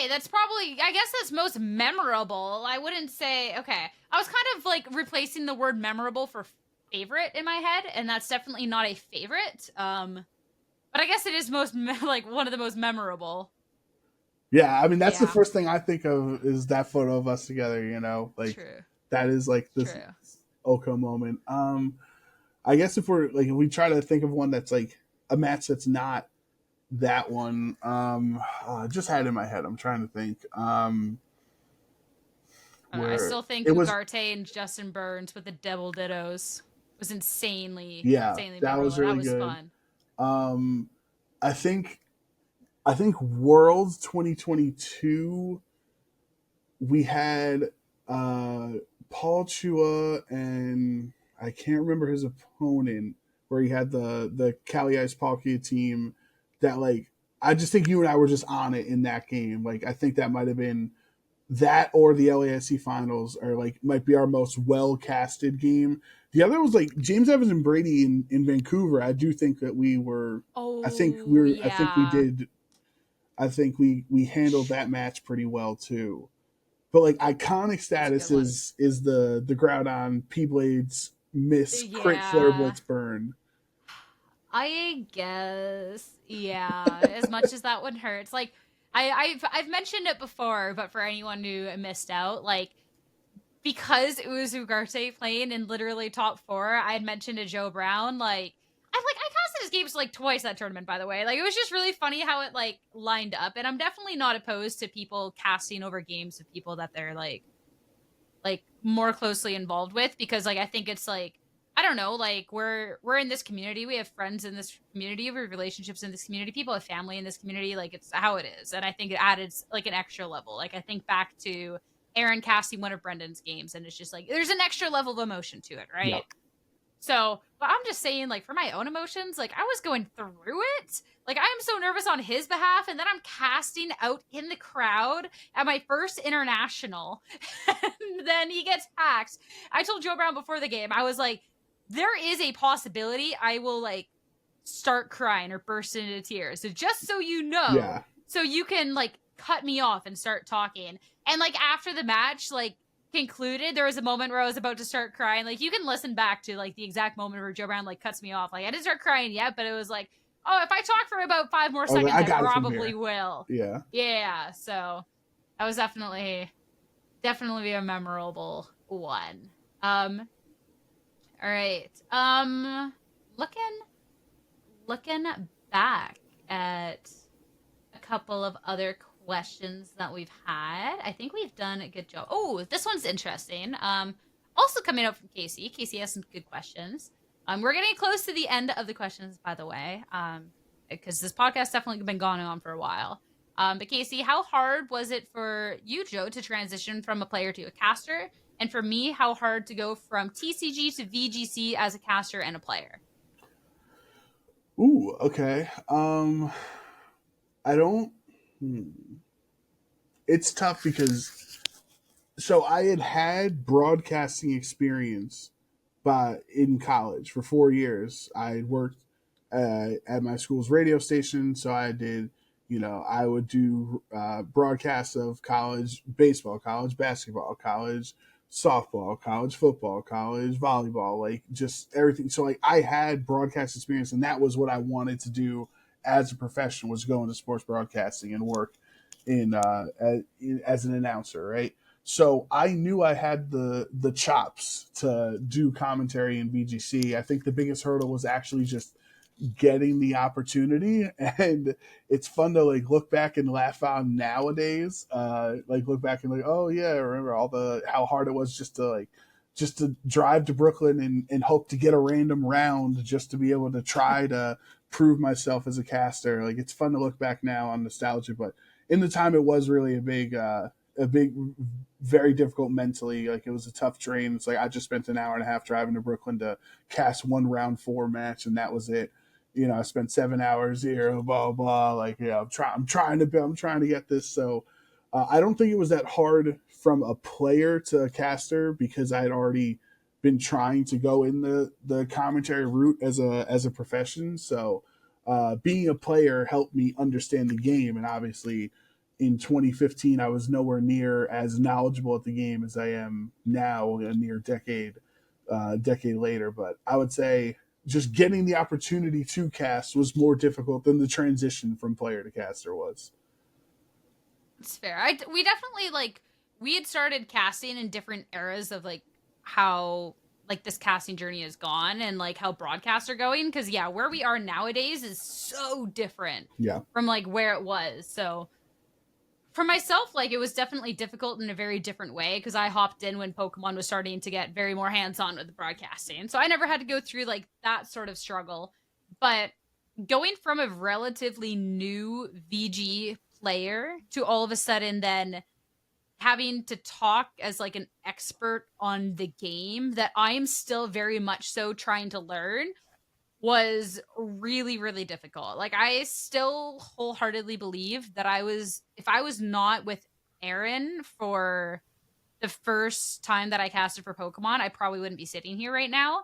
that's probably, I guess that's most memorable. I wouldn't say, okay. I was kind of like replacing the word memorable for favorite in my head, and that's definitely not a favorite. But I guess it is most, like, one of the most memorable. Yeah, I mean, that's the first thing I think of is that photo of us together, you know? Like, True. That is like this OHKO moment. I guess if we try to think of one that's like a match that's not that one, I just had it in my head. I'm trying to think. I still think Ugarte and Justin Burns with the double dittos was insanely that memorable. was really good. Fun. I think Worlds 2022 we had Paul Chua and I can't remember his opponent, where he had the Cali Ice Palkia team that, like, I just think you and I were just on it in that game. Like, I think that might have been that or the LASC finals, or like might be our most well casted game. The other was like James Evans and Brady in Vancouver. I do think that we were. I think we did. I think we handled that match pretty well too. But like iconic status is the Groudon P-Blades miss crit flare blitz burn. I guess, yeah. As much as that one hurts, like I've mentioned it before, but for anyone who missed out, like because it was Ugarte playing in literally top 4, I had mentioned to Joe Brown, like I casted his games like twice that tournament, by the way. Like it was just really funny how it like lined up, and I'm definitely not opposed to people casting over games of people that they're like more closely involved with, because like I think it's like, I don't know, like we're in this community, we have friends in this community, we have relationships in this community, people have family in this community, like it's how it is. And I think it added like an extra level. Like I think back to Aaron casting one of Brendan's games, and it's just like there's an extra level of emotion to it, right? Yep. So, but I'm just saying, like, for my own emotions, like, I was going through it. Like, I am so nervous on his behalf, and then I'm casting out in the crowd at my first international, and then he gets hacked. I told Joe Brown before the game, I was like, there is a possibility I will, like, start crying or burst into tears. So just so you know, so you can, like, cut me off and start talking. And, like, after the match, like, concluded, there was a moment where I was about to start crying. Like, you can listen back to like the exact moment where Joe Brown like cuts me off. Like, I didn't start crying yet, but it was like, oh, if I talk for about 5 more seconds, I probably will. Yeah. So that was definitely a memorable one. All right. Looking back at a couple of other questions that we've had. I think we've done a good job. Oh, this one's interesting. Also coming up from Casey. Casey has some good questions. We're getting close to the end of the questions, by the way, because this podcast definitely been going on for a while. But Casey, how hard was it for you, Joe, to transition from a player to a caster? And for me, how hard to go from TCG to VGC as a caster and a player? Ooh, okay. I don't. Hmm. It's tough because I had broadcasting experience, but in college for 4 years. I worked at my school's radio station, so I did. I would do broadcasts of college baseball, college basketball, college softball, college football, college volleyball, like just everything. So like I had broadcast experience, and that was what I wanted to do as a profession, was go into sports broadcasting and work as an announcer, right? So I knew I had the chops to do commentary in VGC. I think the biggest hurdle was actually just getting the opportunity, and it's fun to like look back and laugh on nowadays. Like look back and like, oh yeah, I remember all the how hard it was just to drive to Brooklyn and hope to get a random round just to be able to try to prove myself as a caster. Like it's fun to look back now on nostalgia, but in the time it was really a big, very difficult mentally. Like it was a tough drain. It's like I just spent an hour and a half driving to Brooklyn to cast one round 4 match, and that was it. I spent 7 hours here, blah blah. Like I'm trying to get this. So I don't think it was that hard from a player to a caster because I had already been trying to go in the commentary route as a profession. So being a player helped me understand the game, and obviously in 2015 I was nowhere near as knowledgeable at the game as I am now, a near decade later. But I would say just getting the opportunity to cast was more difficult than the transition from player to caster was. It's fair. We definitely like we had started casting in different eras of like how like this casting journey has gone and like how broadcasts are going, because yeah, where we are nowadays is so different Yeah. from like where it was. So for myself, like it was definitely difficult in a very different way because I hopped in when Pokemon was starting to get very more hands-on with the broadcasting. So I never had to go through like that sort of struggle. But going from a relatively new VG player to all of a sudden then having to talk as like an expert on the game that I am still very much so trying to learn was really really difficult. Like I still wholeheartedly believe that if I was not with Aaron for the first time that I casted for Pokemon, I probably wouldn't be sitting here right now,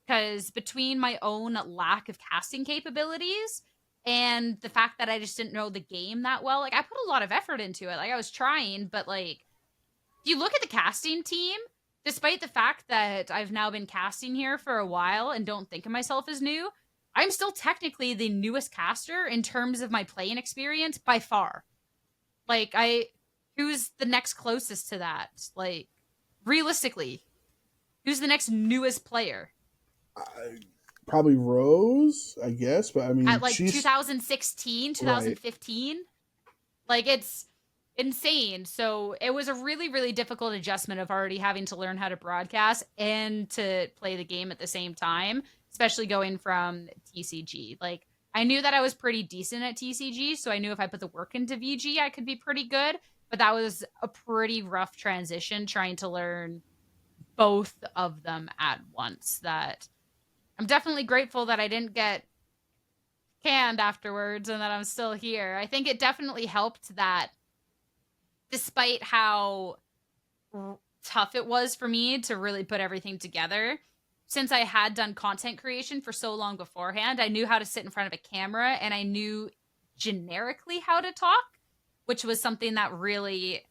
because between my own lack of casting capabilities and the fact that I just didn't know the game that well, like I put a lot of effort into it. Like I was trying, but like if you look at the casting team, despite the fact that I've now been casting here for a while and don't think of myself as new, I'm still technically the newest caster in terms of my playing experience by far. Like who's the next closest to that? Like realistically, who's the next newest player? Probably Rose, I guess, but I mean At like she's 2016, right. 2015? Like it's insane. So it was a really, really difficult adjustment of already having to learn how to broadcast and to play the game at the same time, especially going from TCG. Like I knew that I was pretty decent at TCG, so I knew if I put the work into VG, I could be pretty good. But that was a pretty rough transition trying to learn both of them at once. That I'm definitely grateful that I didn't get canned afterwards and that I'm still here. I think it definitely helped that despite how tough it was for me to really put everything together, since I had done content creation for so long beforehand, I knew how to sit in front of a camera and I knew generically how to talk, which was something that really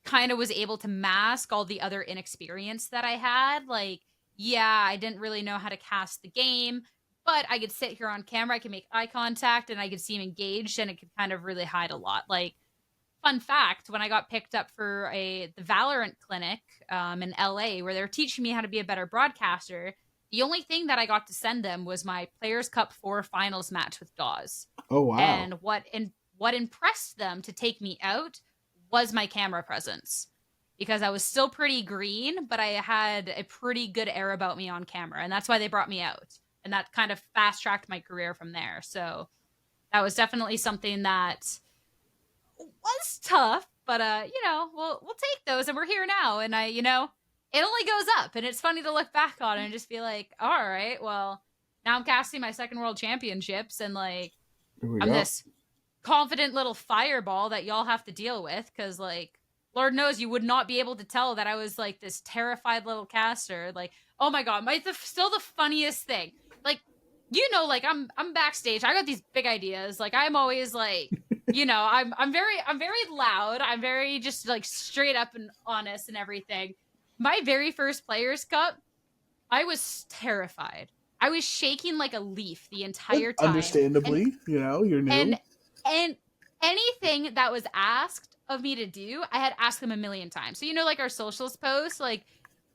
kind of was able to mask all the other inexperience that I had. Like, yeah, I didn't really know how to cast the game, but I could sit here on camera, I could make eye contact, and I could seem engaged, and it could kind of really hide a lot. Like, fun fact, when I got picked up for the Valorant clinic in LA, where they were teaching me how to be a better broadcaster, the only thing that I got to send them was my Players Cup 4 finals match with Dawes. Oh wow. And what impressed them to take me out was my camera presence. Because I was still pretty green, but I had a pretty good air about me on camera. And that's why they brought me out. And that kind of fast tracked my career from there. So that was definitely something that was tough, but we'll take those, and we're here now, and it only goes up, and it's funny to look back on and just be like, all right, well, now I'm casting my second world championships, and like I'm this confident little fireball that y'all have to deal with, because like Lord knows you would not be able to tell that I was like this terrified little caster. Like, oh my god, still the funniest thing. Like, like I'm backstage. I got these big ideas. Like I'm always like, I'm very loud. I'm very just like straight up and honest and everything. My very first Players Cup, I was terrified. I was shaking like a leaf the entire time. Understandably, you're new. And anything that was asked of me to do, I had asked them a million times. So like our socials post, like,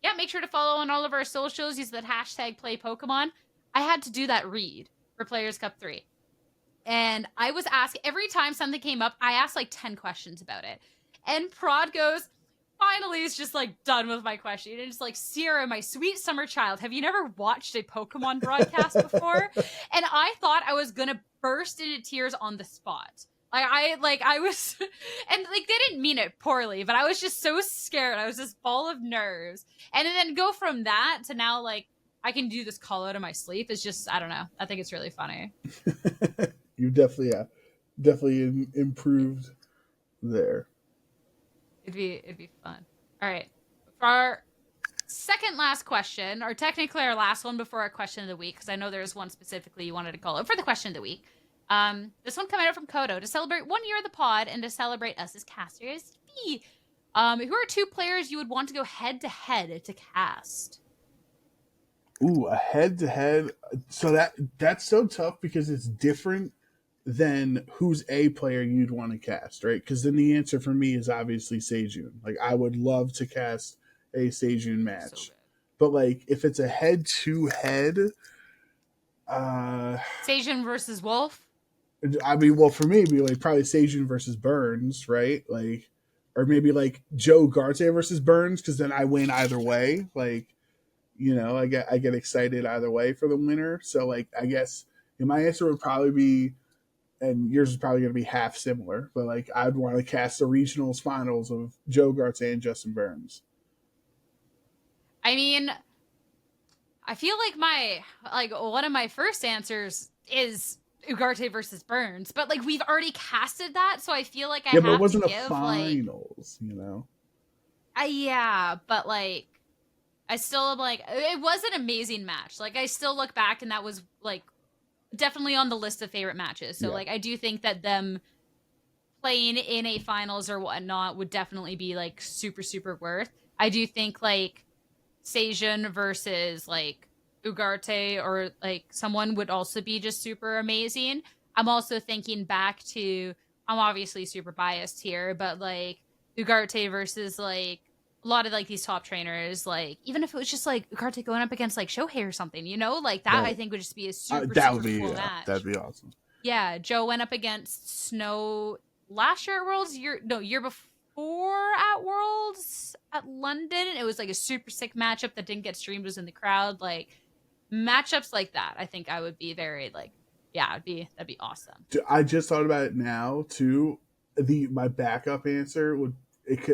yeah, make sure to follow on all of our socials. Use that hashtag play Pokemon. I had to do that read for Players Cup 3. And I was asked, every time something came up, I asked like 10 questions about it. And Prod goes, finally is just like done with my question. And it's like, Sierra, my sweet summer child, have you never watched a Pokemon broadcast before? And I thought I was going to burst into tears on the spot. I was, and like, they didn't mean it poorly, but I was just so scared. I was this ball of nerves. And then go from that to now, like, I can do this call out of my sleep. It's just, I don't know. I think it's really funny. You definitely improved there. It'd be fun. All right. For our second last question, or technically our last one before our question of the week, because I know there's one specifically you wanted to call out for the question of the week. This one coming out from Kodo to celebrate 1 year of the pod and to celebrate us as casters. Who are 2 players you would want to go head to head to cast? Ooh, a head to head. So that's so tough because it's different than who's a player you'd want to cast, right? Because then the answer for me is obviously Seijun. Like I would love to cast a Seijun match, but like if it's a head to head, Seijun versus Wolf. I mean, well, for me, it'd be like probably Seijun versus Burns, right? Like, or maybe like Joe Garte versus Burns, because then I win either way. Like, I get excited either way for the winner. So like, I guess my answer would probably be, and yours is probably going to be half similar, but like I'd want to cast the regionals finals of Joe Garte and Justin Burns. I mean, I feel like one of my first answers is Ugarte versus Burns, but like we've already casted that, so I feel like I have to give. But it wasn't a finals, Yeah, but like I still am like, it was an amazing match. Like I still look back and that was like definitely on the list of favorite matches. So like I do think that them playing in a finals or whatnot would definitely be like super, super worth. I do think like Seijun versus like Ugarte or like someone would also be just super amazing. I'm also thinking back to, I'm obviously super biased here, but like Ugarte versus like a lot of like these top trainers, like even if it was just like Ugarte going up against like Shohei or something, like that I think would just be a super cool match. That'd be awesome. Yeah, Joe went up against Snow last year at Worlds, year before at Worlds at London. It was like a super sick matchup that didn't get streamed, was in the crowd. Like matchups like that, I think I would be very like, yeah, that'd be awesome. I just thought about it now too. My backup answer would,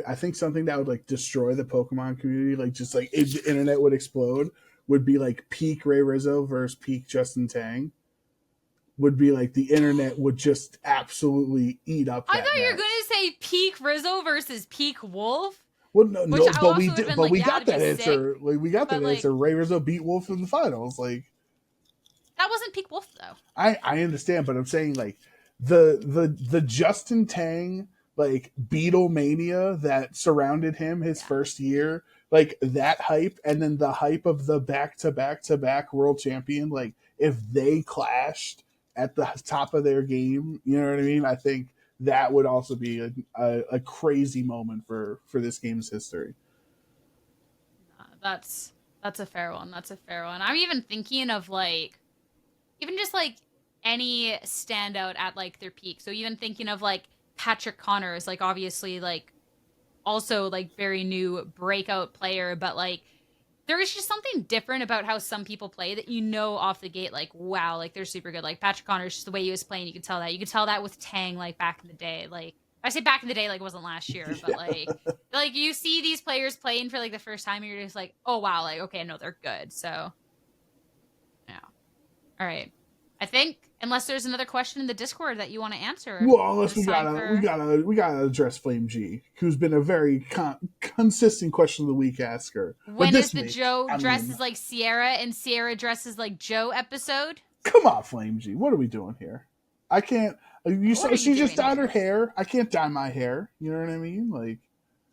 I think something that would like destroy the Pokemon community, like just like the internet would explode, would be like peak Ray Rizzo versus peak Justin Tang. Would be like the internet would just absolutely eat up. I thought you were going to say peak Rizzo versus peak Wolf. Well, no, but we did, but we got that answer. Like we got that answer. Ray Rizzo beat Wolf in the finals. Like that wasn't peak Wolf though. I understand, but I'm saying like the Justin Tang like Beatlemania that surrounded him his first year, like that hype, and then the hype of the back-to-back world champion, like if they clashed at the top of their game, you know what I mean? I think that would also be a crazy moment for this game's history. That's a fair one. I'm even thinking of like, even just like any standout at like their peak. So even thinking of like Patrick Connors, like obviously like also like very new breakout player, but like there is just something different about how some people play that you know off the gate, like wow, like they're super good. Like Patrick Connors, just the way he was playing, you could tell that. You could tell that with Tang, like back in the day. Like I say back in the day, like it wasn't last year, but like you see these players playing for like the first time, and you're just like, oh wow, like okay, no, they're good. So yeah, all right. I think unless there's another question in the Discord that you want to answer, Well, it unless is time for we gotta address Flame G, who's been a very consistent question of the week asker. But when is this the week, Joe I mean, dresses like Sierra and Sierra dresses like Joe episode? come on, Flame G, what are we doing here? I can't. You What are said you she just doing dyed her here? hair. I can't dye my hair. You know what I mean? Like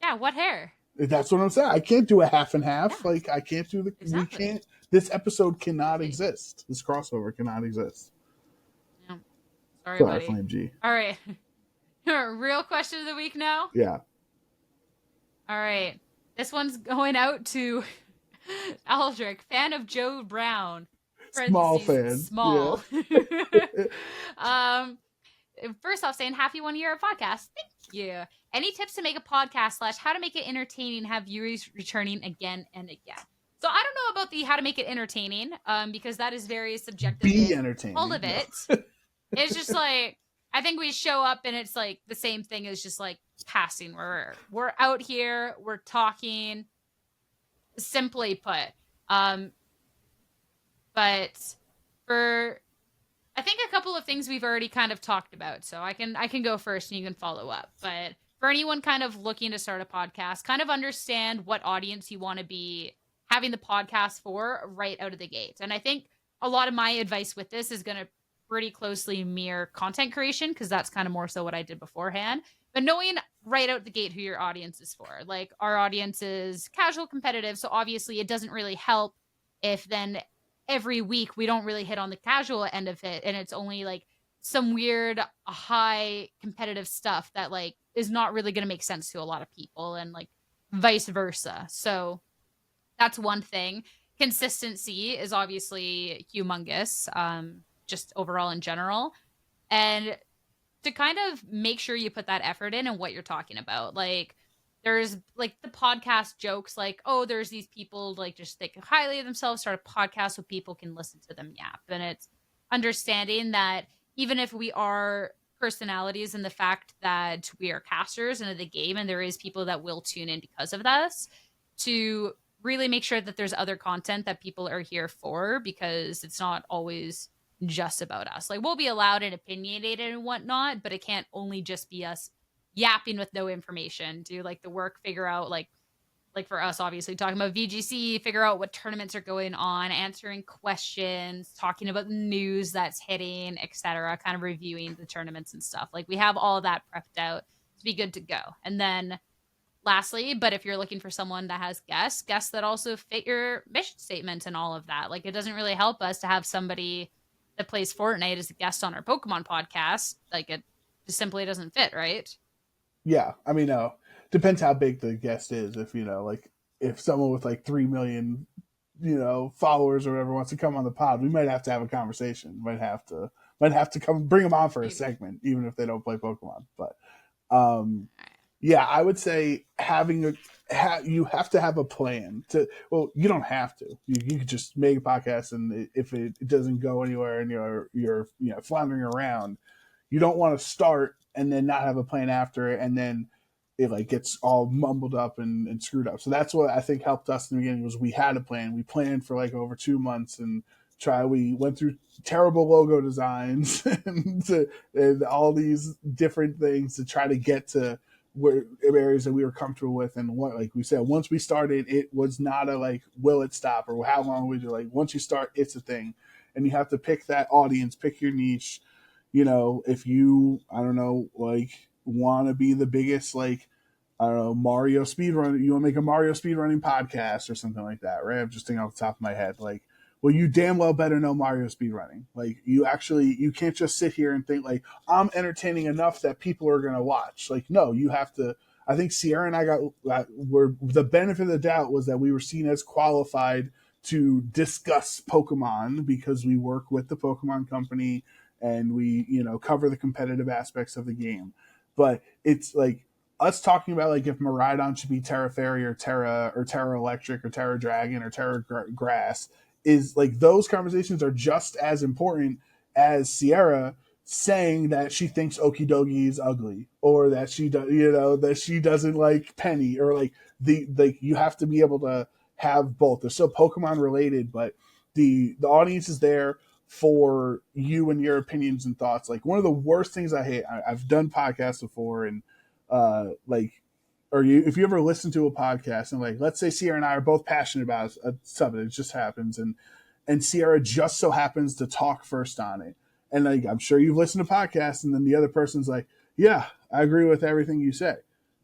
Yeah, what hair? that's what I'm saying. I can't do a half and half. Yeah, Like I can't do the. We exactly. can't. This episode cannot Exactly. exist. This crossover cannot exist. Yeah. Sorry, Sorry, buddy. Flame G. All right. Real question of the week now. Yeah. All right. This one's going out to Aldrich, fan of Joe Brown. Small Parentheses fan. Yeah. small. um First off, saying happy 1 year of podcast. Thank you. Any tips to make a podcast / how to make it entertaining, have viewers returning again and again? So I don't know about the how to make it entertaining, because that is very subjective Be in all entertaining. of it. It's just like I think we show up and it's like the same thing as just like passing. We're out here, we're talking, simply put. But for I think a couple of things we've already kind of talked about, so I can go first and you can follow up. But for anyone kind of looking to start a podcast, kind of understand what audience you want to be having the podcast for right out of the gate. And I think a lot of my advice with this is going to pretty closely mirror content creation because that's kind of more so what I did beforehand. But knowing right out the gate who your audience is for, like our audience is casual competitive, so obviously it doesn't really help if then every week we don't really hit on the casual end of it and it's only like some weird high competitive stuff that like is not really going to make sense to a lot of people and like vice versa. So that's one thing. Consistency is obviously humongous, just overall in general. And to kind of make sure you put that effort in and what you're talking about. Like there's like the podcast jokes like, oh, there's these people like just think highly of themselves, start a podcast so people can listen to them yap. And it's understanding that even if we are personalities and the fact that we are casters into the game and there is people that will tune in because of this, to really make sure that there's other content that people are here for because it's not always just about us. Like we'll be loud and opinionated and whatnot, but it can't only just be us yapping with no information. Do like the work, figure out like for us, obviously talking about VGC, figure out what tournaments are going on, answering questions, talking about the news that's hitting, etc. Kind of reviewing the tournaments and stuff. Like we have all that prepped out to be good to go. And then lastly, but if you're looking for someone that has guests that also fit your mission statement and all of that, like it doesn't really help us to have somebody that plays Fortnite as a guest on our Pokemon podcast. Like it just simply doesn't fit, right? Yeah, I mean, depends how big the guest is. If like if someone with like 3 million, followers or whatever wants to come on the pod, we might have to have a conversation. Might have to come bring them on for a segment, even if they don't play Pokemon. But yeah, I would say you have to have a plan to. Well, you don't have to. You could just make a podcast, and if it doesn't go anywhere, and you're floundering around, you don't want to start and then not have a plan after it, and then it like gets all mumbled up and screwed up. So that's what I think helped us in the beginning was we had a plan. We planned for like over 2 months and we went through terrible logo designs and all these different things to try to get to where areas that we were comfortable with. And what, like we said, once we started, it was not a like, will it stop or how long would you like, once you start, it's a thing. And you have to pick that audience, pick your niche. If you, I don't know, like want to be the biggest, like, I don't know, Mario speedrun, you want to make a Mario speedrunning podcast or something like that, right? I'm just thinking off the top of my head, like, well, you damn well better know Mario speedrunning. Like, you can't just sit here and think, like, I'm entertaining enough that people are going to watch. Like, no, you have to. I think Sierra and I were the benefit of the doubt was that we were seen as qualified to discuss Pokemon because we work with the Pokemon company and we, cover the competitive aspects of the game. But it's like us talking about like if Miraidon should be Terra Fairy or Terra Electric or Terra Dragon or Terra Grass is like those conversations are just as important as Sierra saying that she thinks Okidogi is ugly or that she does, that she doesn't like Penny or like you have to be able to have both. They're still Pokemon related, but the audience is there for you and your opinions and thoughts. Like one of the worst things I hate, I've done podcasts before and if you ever listen to a podcast and like, let's say Sierra and I are both passionate about something, it just happens. And Sierra just so happens to talk first on it. And like, I'm sure you've listened to podcasts and then the other person's like, yeah, I agree with everything you say.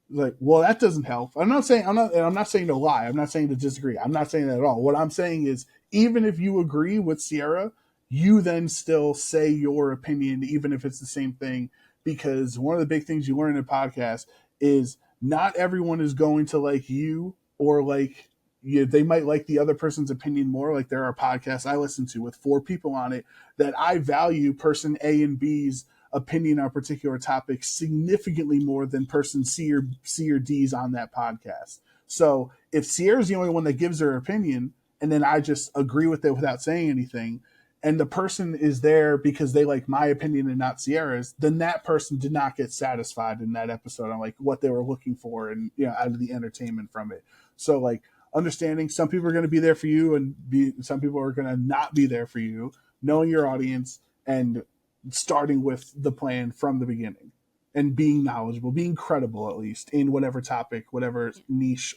Like, well, that doesn't help. I'm not saying to lie. I'm not saying to disagree. I'm not saying that at all. What I'm saying is even if you agree with Sierra, you then still say your opinion, even if it's the same thing, because one of the big things you learn in a podcast is not everyone is going to like you or like they might like the other person's opinion more. Like there are podcasts I listen to with 4 people on it that I value person A and B's opinion on a particular topic significantly more than person C or D's on that podcast. So if Sierra's the only one that gives her opinion and then I just agree with it without saying anything, and the person is there because they like my opinion and not Sierra's, then that person did not get satisfied in that episode on like what they were looking for and out of the entertainment from it. So like understanding some people are going to be there for you and some people are going to not be there for you, knowing your audience and starting with the plan from the beginning and being knowledgeable, being credible at least in whatever topic, whatever niche,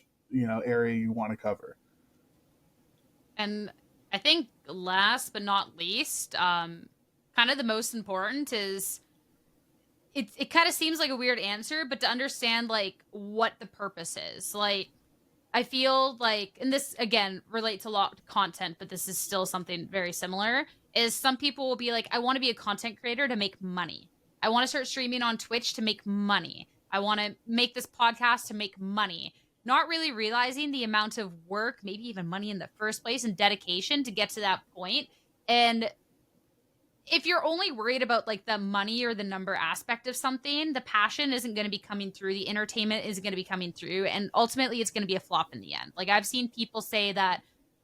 area you want to cover. And I think last but not least, kind of the most important is it kind of seems like a weird answer, but to understand like what the purpose is. Like I feel like, and this again relates a lot to content, but this is still something very similar, is some people will be like, I want to be a content creator to make money. I want to start streaming on Twitch to make money. I want to make this podcast to make money. Not really realizing the amount of work, maybe even money in the first place and dedication to get to that point. And if you're only worried about like the money or the number aspect of something, the passion isn't going to be coming through. The entertainment isn't going to be coming through. And ultimately it's going to be a flop in the end. Like I've seen people say that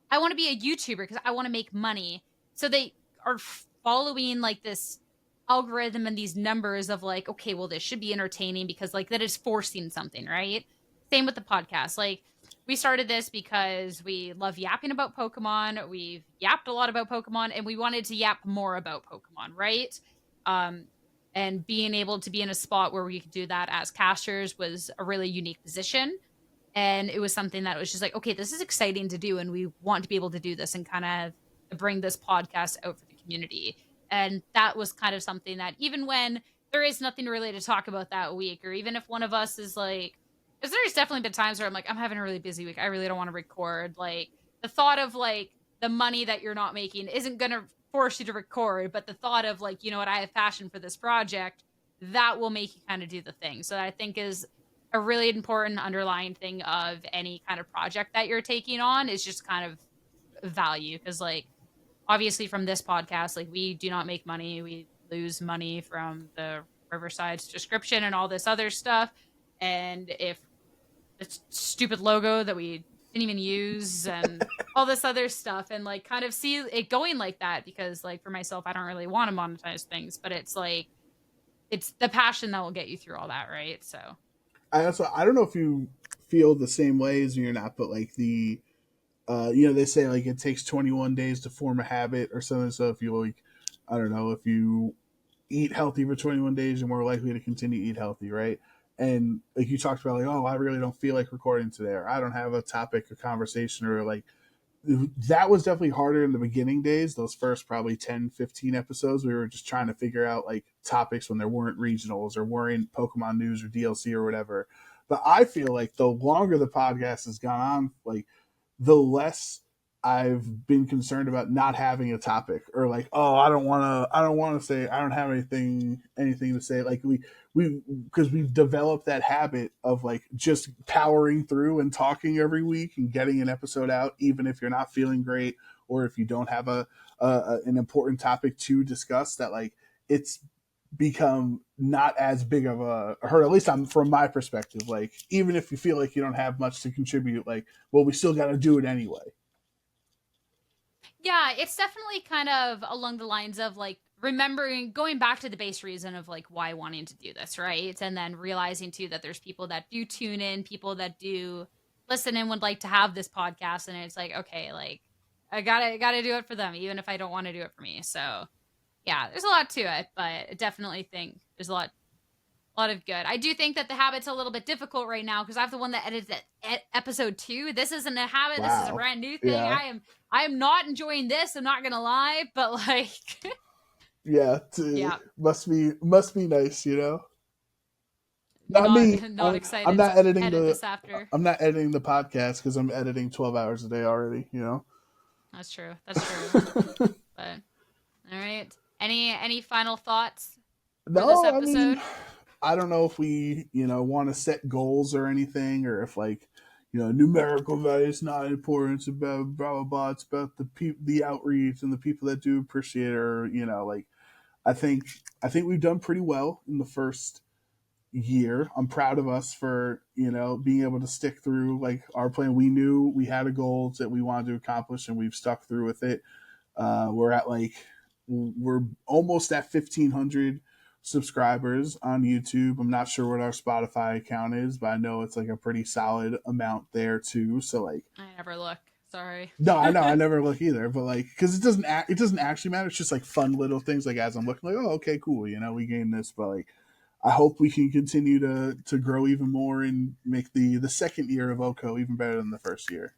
I want to be a YouTuber because I want to make money. So they are following like this algorithm and these numbers of like, okay, well, this should be entertaining because like that is forcing something, right? Same with the podcast. Like we started this because we love yapping about Pokemon. We've yapped a lot about Pokemon and we wanted to yap more about Pokemon, right? And being able to be in a spot where we could do that as casters was a really unique position. And it was something that was just like, okay, this is exciting to do. And we want to be able to do this and kind of bring this podcast out for the community. And that was kind of something that even when there is nothing really to talk about that week, or even if one of us is like, because there's definitely been times where I'm like, I'm having a really busy week. I really don't want to record. Like the thought of like the money that you're not making isn't going to force you to record. But the thought of like, you know what, I have passion for this project, that will make you kind of do the thing. So that I think is a really important underlying thing of any kind of project that you're taking on is just kind of value. Because like, obviously from this podcast, like we do not make money. We lose money from the Riverside's description and all this other stuff. And if it's stupid logo that we didn't even use and all this other stuff and like kind of see it going like that, because like for myself, I don't really want to monetize things, but it's like, it's the passion that will get you through all that. Right. So I don't know if you feel the same way as me or not, but like they say like it takes 21 days to form a habit or something. So if you like, I don't know, if you eat healthy for 21 days, you're more likely to continue to eat healthy, right? And like you talked about, like, oh, I really don't feel like recording today, or I don't have a topic or conversation, or like that was definitely harder in the beginning days. Those first probably 10, 15 episodes, we were just trying to figure out like topics when there weren't regionals or weren't Pokemon news or DLC or whatever. But I feel like the longer the podcast has gone on, like the less I've been concerned about not having a topic or like, oh, I don't want to say, I don't have anything to say. Like because we've developed that habit of like just powering through and talking every week and getting an episode out, even if you're not feeling great or if you don't have an important topic to discuss. That like it's become not as big of a hurt, at least from my perspective. Like, even if you feel like you don't have much to contribute, like, well, we still got to do it anyway. Yeah, it's definitely kind of along the lines of like remembering going back to the base reason of like why wanting to do this, right? And then realizing too that there's people that do tune in, people that do listen and would like to have this podcast, and it's like, okay, like I gotta do it for them, even if I don't want to do it for me. So yeah, there's a lot to it, but I definitely think there's a lot of good. I do think that the habit's a little bit difficult right now because I'm the one that edits episode 2. This isn't a habit. Wow. This is a brand new thing. Yeah. I am not enjoying this. I'm not gonna lie, but like, yeah, must be nice, you know. Not me. Not excited. I'm not editing this after. I'm not editing the podcast because I'm editing 12 hours a day already. You know. That's true. But all right. Any final thoughts for this episode? I mean, I don't know if we, want to set goals or anything, or if like, numerical value is not important. It's about blah blah blah. It's about the outreach and the people that do appreciate it. Or like, I think we've done pretty well in the first year. I'm proud of us for being able to stick through like our plan. We knew we had a goal that we wanted to accomplish, and we've stuck through with it. We're almost at 1,500 subscribers on YouTube. I'm not sure what our Spotify account is, but I know it's like a pretty solid amount there too. So like, I never look. Sorry. No, I know. I never look either. But like, because it doesn't actually matter. It's just like fun little things. Like as I'm looking, like, oh, okay, cool. We gained this. But like, I hope we can continue to grow even more and make the second year of OHKO even better than the first year.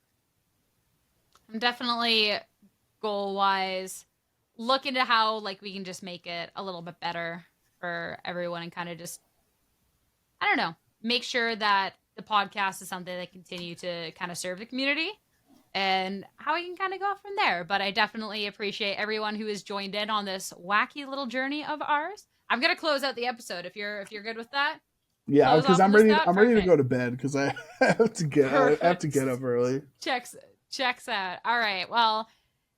I'm definitely goal wise looking to how like we can just make it a little bit better for everyone and kind of just, I don't know, make sure that the podcast is something that continue to kind of serve the community and how we can kind of go from there. But I definitely appreciate everyone who has joined in on this wacky little journey of ours. I'm going to close out the episode if you're good with that. Yeah, because I'm ready to go to bed because I have to get up early. Checks out. All right. Well,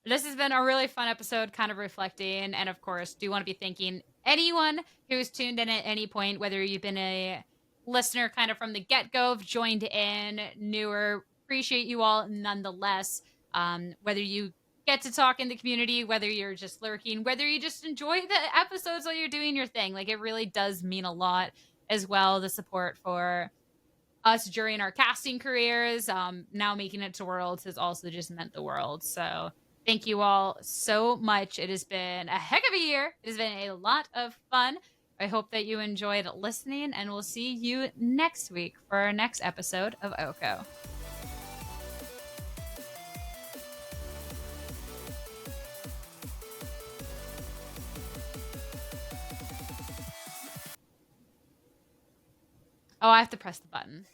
this has been a really fun episode, kind of reflecting, and of course, do want to be thanking anyone who's tuned in at any point, whether you've been a listener kind of from the get-go, joined in, newer, appreciate you all nonetheless. Whether you get to talk in the community, whether you're just lurking, whether you just enjoy the episodes while you're doing your thing, like it really does mean a lot as well, the support for us during our casting careers. Now making it to Worlds has also just meant the world. So thank you all so much. It has been a heck of a year. It has been a lot of fun. I hope that you enjoyed listening, and we'll see you next week for our next episode of OHKO. Oh, I have to press the button.